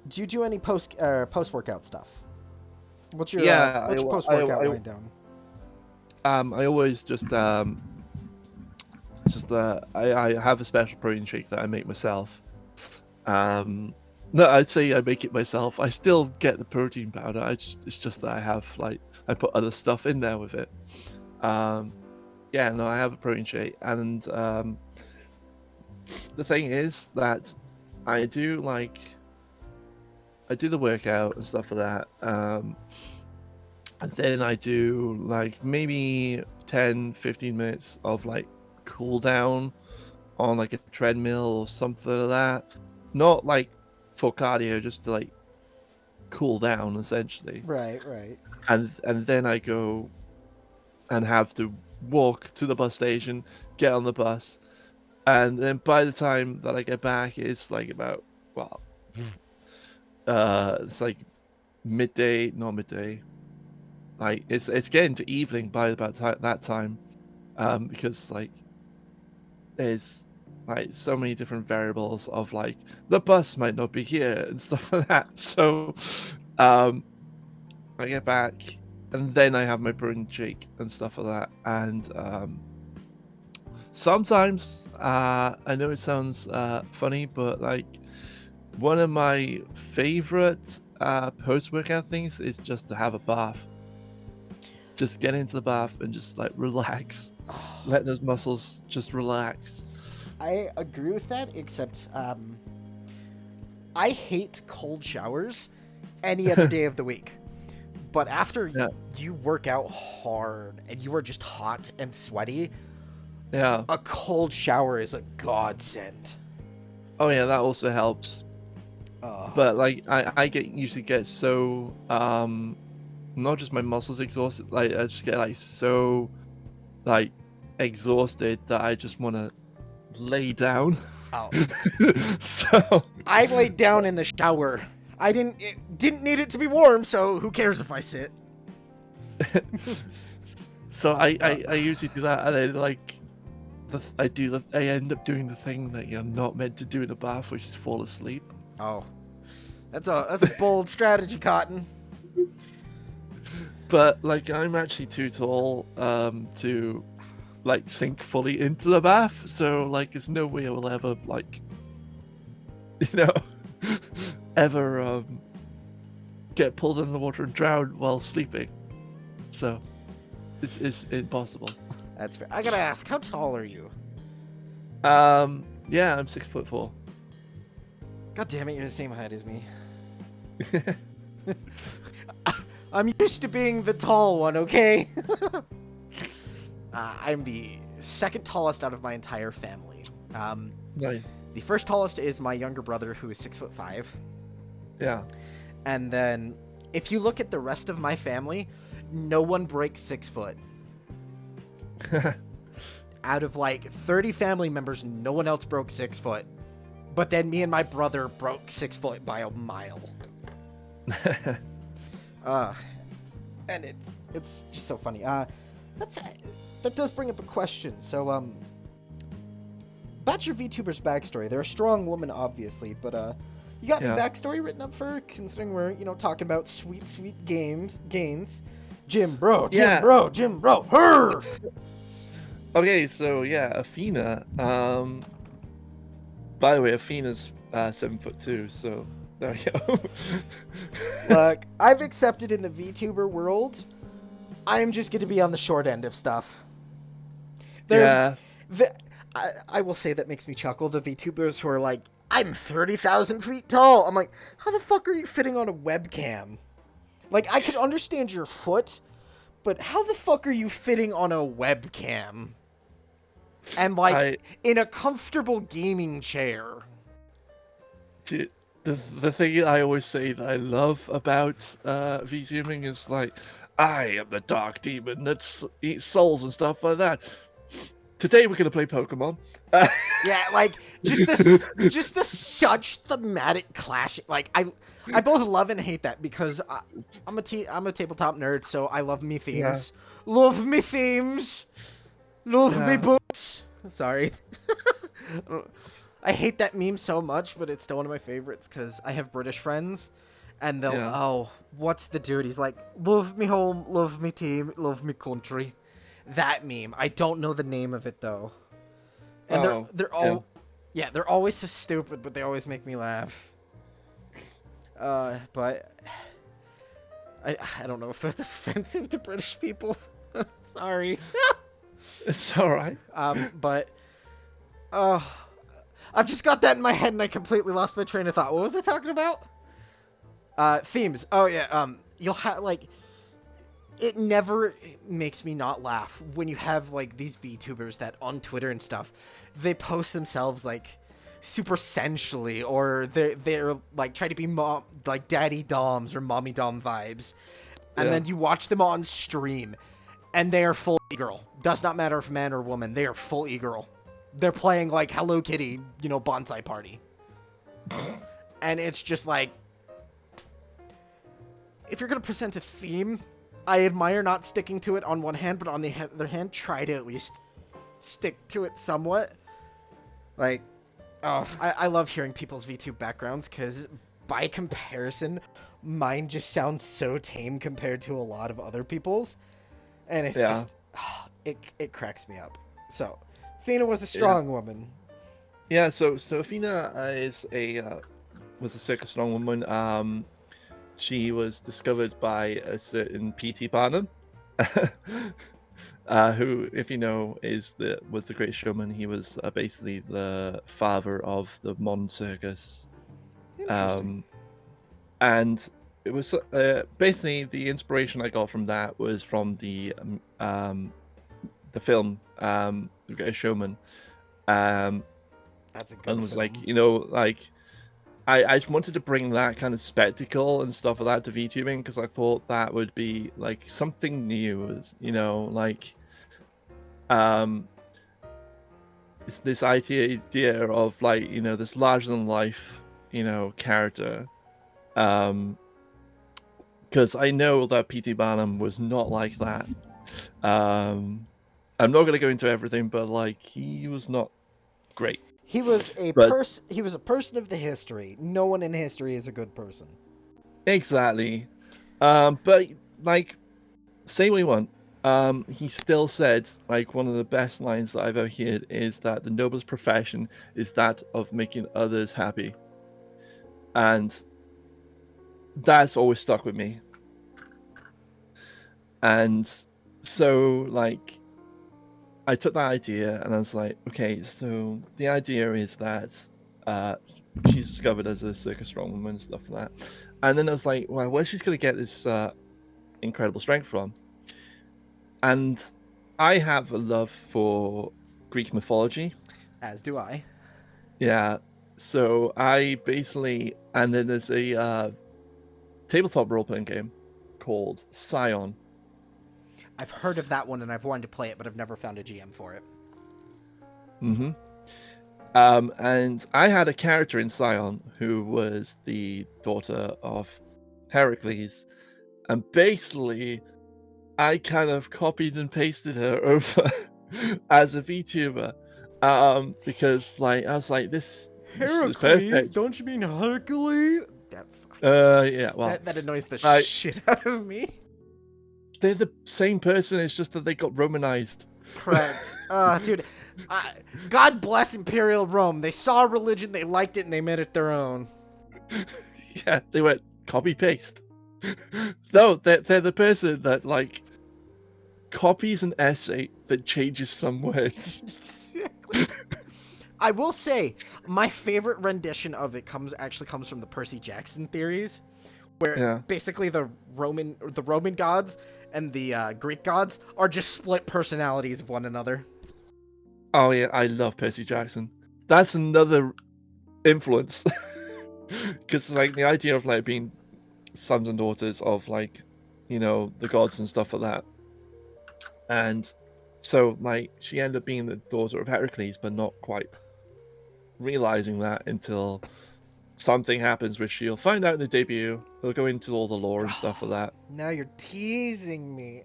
do you do any post workout stuff? Yeah, What's your post workout wind down? I always just I have a special protein shake that I make myself. No, I'd say I make it myself. I still get the protein powder. It's just that I put other stuff in there with it. Um, yeah, no, I have a protein shake, and the thing is that I do like I do the workout and stuff like that. And then I do like maybe 10, 15 minutes of like cool down on like a treadmill or something like that. Not like for cardio, just to like cool down essentially. Right, right. And then I go and have to walk to the bus station, get on the bus, and then by the time that I get back, it's like about, well, it's like midday, not midday. Like it's getting to evening by about that time, because like there's like so many different variables of like the bus might not be here and stuff like that. So um I get back, and then I have my protein shake and stuff like that. And sometimes I know it sounds funny, but like one of my favorite post workout things is just to have a bath. Just get into the bath and just like relax. Oh, Let those muscles just relax. I agree with that, except I hate cold showers any other day of the week. But after Yeah. you work out hard and you are just hot and sweaty, Yeah. a cold shower is a godsend. Oh yeah, that also helps. Uh, But like I usually get so not just my muscles exhausted, like I just get like so like exhausted that I just want to lay down. oh, So I laid down in the shower. It didn't need it to be warm, so who cares if I sit? so Uh, I usually do that, and then like I end up doing the thing that you're not meant to do in a bath, which is fall asleep. oh, that's a bold strategy, Cotton. But like I'm actually too tall to like sink fully into the bath, so like there's no way I will ever like you know ever get pulled under the water and drown while sleeping. So it's impossible. That's fair. I gotta ask, how tall are you? Yeah, I'm 6'4". God damn it, you're the same height as me. I'm used to being the tall one, okay? I'm the second tallest out of my entire family. Nice. The first tallest is my younger brother, who is 6'5". Yeah. And then, if you look at the rest of my family, no one breaks 6 foot. Out of like 30 family members, no one else broke 6 foot. But then me and my brother broke 6 foot by a mile. Uh, and it's just so funny. That does bring up a question. So about your VTuber's backstory. They're a strong woman, obviously, but you got any Yeah. backstory written up for her? Considering we're talking about sweet gains. Jim bro, Yeah. her. Okay, so yeah, Athena. By the way, Athena's 7'2", so there we go. Look, I've accepted in the VTuber world, I'm just going to be on the short end of stuff. Yeah. I will say that makes me chuckle. The VTubers who are like, I'm 30,000 feet tall. I'm like, how the fuck are you fitting on a webcam? Like, I can understand your foot, but how the fuck are you fitting on a webcam? And like, in a comfortable gaming chair. Dude, the thing I always say that I love about VTubing is like, I am the dark demon that eats souls and stuff like that. Today we're gonna play Pokemon. Yeah, like just this such thematic clash. Like I both love and hate that because I'm a tabletop nerd, so I love me Yeah. themes. Love me themes. Love me Yeah. books. Sorry. I hate that meme so much, but it's still one of my favorites because I have British friends, and they'll Yeah. oh, what's the dude? He's like, love me home, love me team, love me country. That meme. I don't know the name of it though. And Oh. they're Yeah. all yeah, they're always so stupid, but they always make me laugh. But I don't know if that's offensive to British people. Sorry. It's all right. But uh I've just got that in my head and I completely lost my train of thought. What was I talking about? Themes. Oh yeah, you'll have like it never makes me not laugh when you have like these VTubers that on Twitter and stuff, they post themselves like super sensually, or they're like try to be mom like daddy doms or mommy dom vibes, and Yeah. then you watch them on stream, and they are full e-girl. Does not matter if man or woman, they are full e-girl. They're playing like Hello Kitty, bonsai party, and it's just like, if you're gonna present a theme, I admire not sticking to it on one hand, but on the other hand, try to at least stick to it somewhat. Like, oh, I love hearing people's VTube backgrounds, because by comparison, mine just sounds so tame compared to a lot of other people's, and it's just, it cracks me up. So, Athena was a strong woman. Yeah. So Athena was a circus strong woman. She was discovered by a certain P.T. Barnum, who, if you know, was the Great Showman. He was basically the father of the modern circus. Interesting. And it was basically the inspiration I got from that was from the film, The Great Showman. That's a good And was film. like, I just wanted to bring that kind of spectacle and stuff like that to VTubing, because I thought that would be like something new, like it's this idea of like, this larger than life, character. Because I know that P.T. Barnum was not like that. I'm not going to go into everything, but like, he was not great. He was But he was a person of the history. No one in history is a good person. exactly. But like, say what you want. He still said, like, one of the best lines that I've ever heard is that the noblest profession is that of making others happy. And that's always stuck with me. And so, like, I took that idea and I was like, okay, so the idea is that uh, she's discovered as a circus strongwoman and stuff like that. And then I was like, well, where's she's going to get this incredible strength from? And I have a love for Greek mythology. As do I. Yeah. So I basically, and then there's a tabletop role playing game called Scion. I've heard of that one and I've wanted to play it, but I've never found a GM for it. Mm-hmm. And I had a character in Scion who was the daughter of Heracles, and basically I kind of copied and pasted her over as a VTuber. Because like I was like, this is Heracles? perfect. Don't you mean Hercules? Yeah, well, That annoys the I shit out of me. they're the same person. It's just that they got Romanized. Correct. Dude, God bless Imperial Rome. They saw religion, they liked it, and they made it their own. Yeah, they went copy paste. No, they're the person that like copies an essay that changes some words. Exactly. I will say, my favorite rendition of it actually comes from the Percy Jackson theories, where Yeah. basically the Roman gods and the Greek gods are just split personalities of one another. Oh yeah, I love Percy Jackson. That's another influence. Because like the idea of like being sons and daughters of like, you know, the gods and stuff like that. And so like she ended up being the daughter of Heracles, but not quite realizing that until something happens, which you'll find out in the debut. They'll go into all the lore and stuff like that. Now you're teasing me.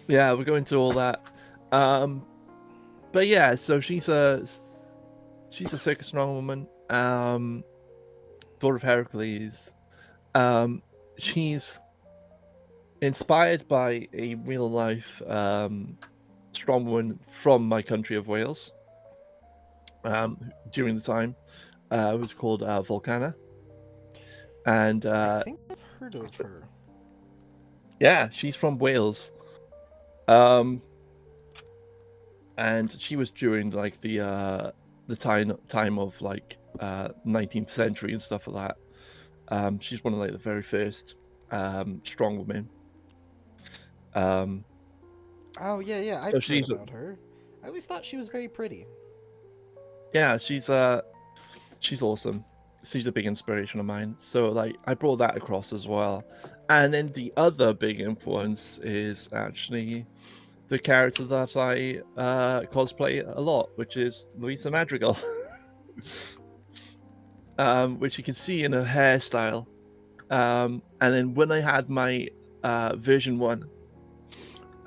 Yeah, we'll go into all that. But yeah, so she's a circus strongwoman, daughter of Heracles. She's inspired by a real life strongwoman from my country of Wales. During the time, it was called Volcana, and I think I've heard of her. yeah, she's from Wales. And she was during like the time of like 19th century and stuff like that. She's one of like the very first strong women. Oh yeah, I've So heard about her. I always thought she was very pretty. yeah, she's awesome. She's a big inspiration of mine. So like I brought that across as well. And then the other big influence is actually the character that I cosplay a lot, which is Louisa Madrigal. Which you can see in her hairstyle. And then when I had my version 1,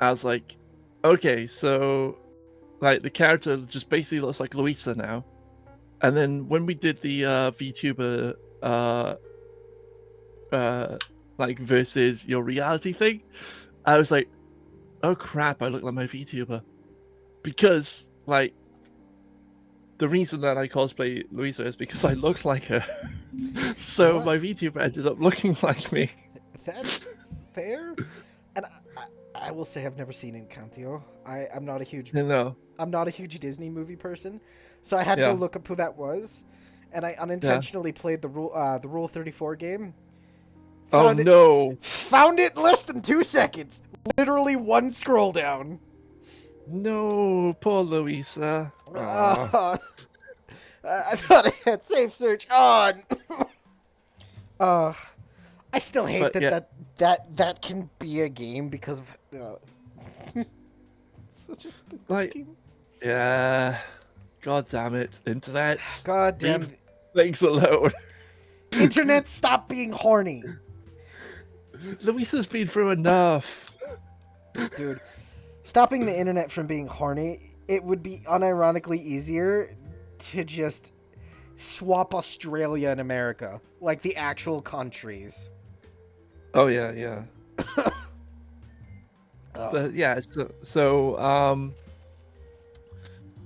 I was like, okay, so like the character just basically looks like Louisa now. And then when we did the VTuber like versus your reality thing, I was like, oh crap, I look like my VTuber. Because like the reason that I cosplay Louisa is because I look like her. So my VTuber ended up looking like me. That's fair. And I will say I've never seen Encanto. I'm not a huge No. I'm not a huge Disney movie person, so I had to go Yeah. look up who that was, and I unintentionally played the Rule 34 game. Oh no. Found it in less than 2 seconds. Literally one scroll down. No, poor Louisa. I thought I had safe search on. I still hate that can be a game because of it's such a stupid like game. Yeah. God damn it, internet. God damn. Leave things alone. Internet, stop being horny. Louisa's been through enough. Dude, stopping the internet from being horny, it would be unironically easier to just swap Australia and America, like the actual countries. Oh yeah. But yeah,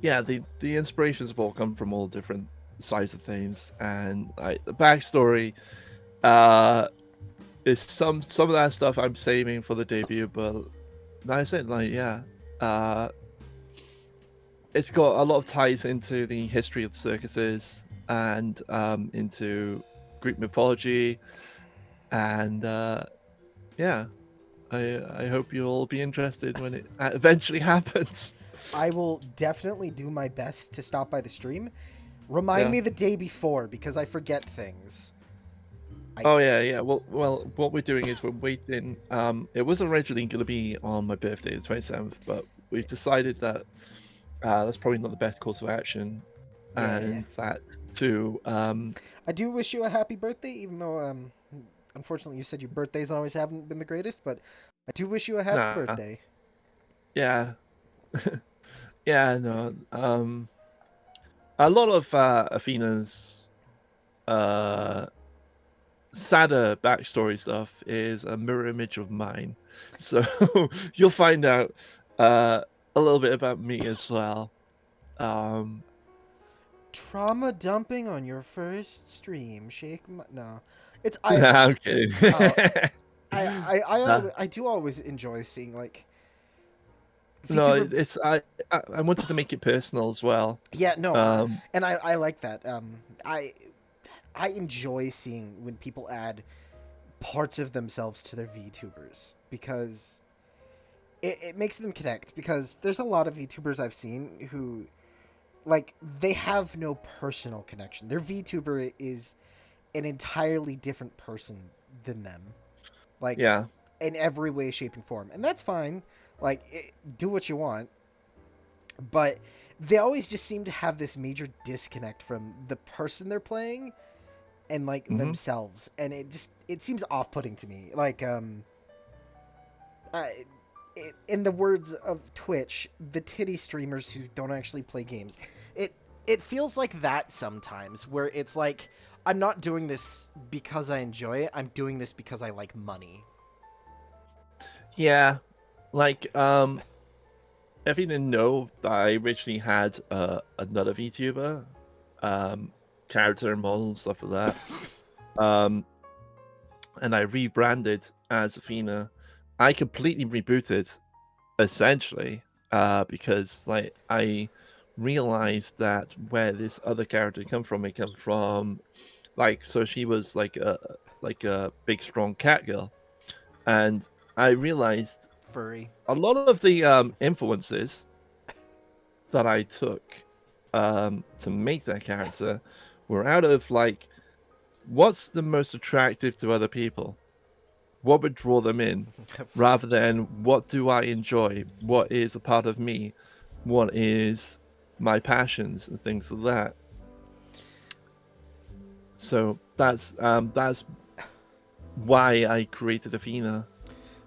yeah, the inspirations have all come from all different sides of things, and like the backstory is some of that stuff I'm saving for the debut, but like I said, like yeah, it's got a lot of ties into the history of circuses and into Greek mythology, and yeah, I hope you'll be interested when it eventually happens. I will definitely do my best to stop by the stream. Remind Yeah. me the day before because I forget things. I Oh yeah, yeah. Well, what we're doing is we're waiting. It was originally going to be on my birthday, the 27th, but we've decided that that's probably not the best course of action, yeah. and that to I do wish you a happy birthday, even though unfortunately you said your birthdays always haven't been the greatest, but I do wish you a happy nah, birthday. yeah, yeah, no, a lot of Athena's uh sadder backstory stuff is a mirror image of mine, so you'll find out a little bit about me as well. Um, Trauma dumping on your first stream. Shake my no. It's I'm kidding. uh Uh, I do always enjoy seeing like no, VTuber. it's I wanted to make it personal as well. Yeah, no, Um, and I like that. I enjoy seeing when people add parts of themselves to their VTubers because it makes them connect. Because there's a lot of VTubers I've seen who like they have no personal connection. Their VTuber is an entirely different person than them, like yeah, in every way, shape, and form, and that's fine. Like, do what you want, but they always just seem to have this major disconnect from the person they're playing and like hmm themselves, and it seems off-putting to me. Like, I, in the words of Twitch, the titty streamers who don't actually play games. It it feels like that sometimes, where it's like I'm not doing this because I enjoy it. I'm doing this because I like money. yeah. Like, if you didn't know, I originally had another VTuber, um, character model stuff like that. And I rebranded as Athena. I completely rebooted essentially, because like I realized that where this other character come from, it come from like so she was like a big strong cat girl, and I realized Furry. a lot of the influences that I took to make that character were out of like what's the most attractive to other people, what would draw them in, rather than what do I enjoy, what is a part of me, what is my passions and things like that. So that's why I created Athena.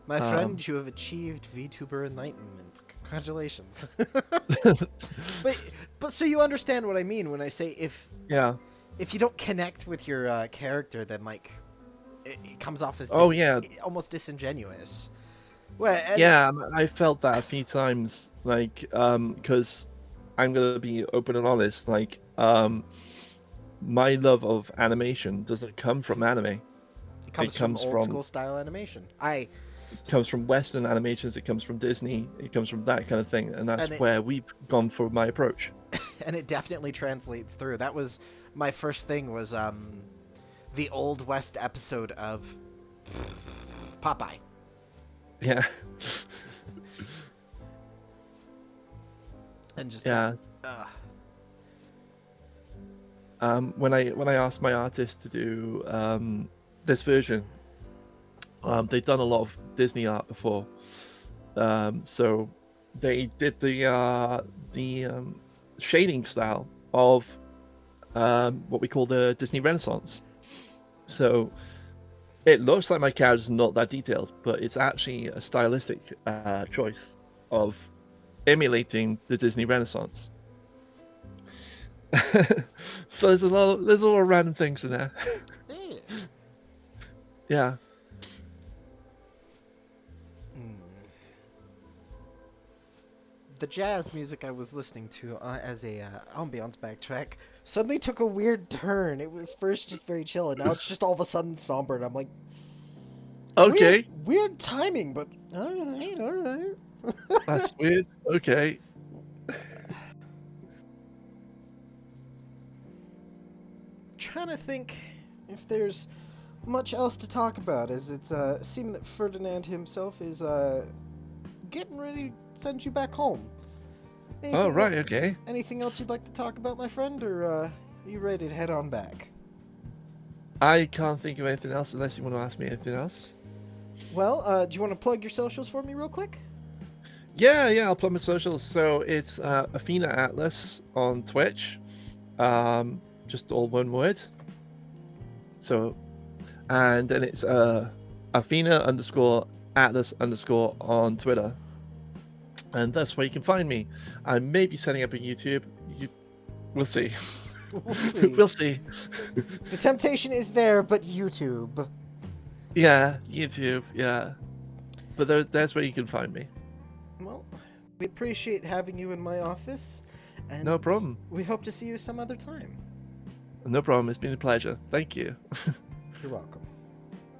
My Um, friend, you have achieved VTuber enlightenment. Congratulations. but but so you understand what I mean when I say yeah. if you don't connect with your character, then like it comes off as Oh yeah, almost disingenuous. Well, and yeah. I felt that a few times, like because I'm gonna be open and honest, like my love of animation doesn't come from anime. it It comes from comes old from school style animation. Western animations, it comes from Disney, it comes from that kind of thing, and that's And it where we've gone for my approach. and it definitely translates through. That was my first thing was the Old West episode of Popeye. Yeah, And just that. yeah. Uh, When I asked my artist to do this version, they've done a lot of Disney art before, so they did the shading style of what we call the Disney Renaissance. So it looks like my character's not that detailed, but it's actually a stylistic choice of emulating the Disney Renaissance. So there's a lot of random things in there. eh. Yeah. Hmm. The jazz music I was listening to as a ambiance backtrack suddenly took a weird turn. It was first just very chill, and now it's just all of a sudden somber. And I'm like, Okay. weird timing, but all right. That's weird. Okay. trying to think if there's much else to talk about, as it's seeming that Ferdinand himself is getting ready to send you back home. Oh, Anything, right, okay. anything else you'd like to talk about, my friend, or are you ready to head on back? I can't think of anything else unless you want to ask me anything else. Well, do you want to plug your socials for me real quick? Yeah, I'll plug my socials. So it's Athena Atlas on Twitch. Just all one word. So, and then it's Athena underscore Atlas underscore on Twitter. And that's where you can find me. I may be setting up a YouTube. We'll see. We'll see. We'll see. The temptation is there, but YouTube. Yeah, YouTube. Yeah, but that's where you can find me. Well, we appreciate having you in my office, and No problem. we hope to see you some other time. No problem. It's been a pleasure. Thank you. You're welcome.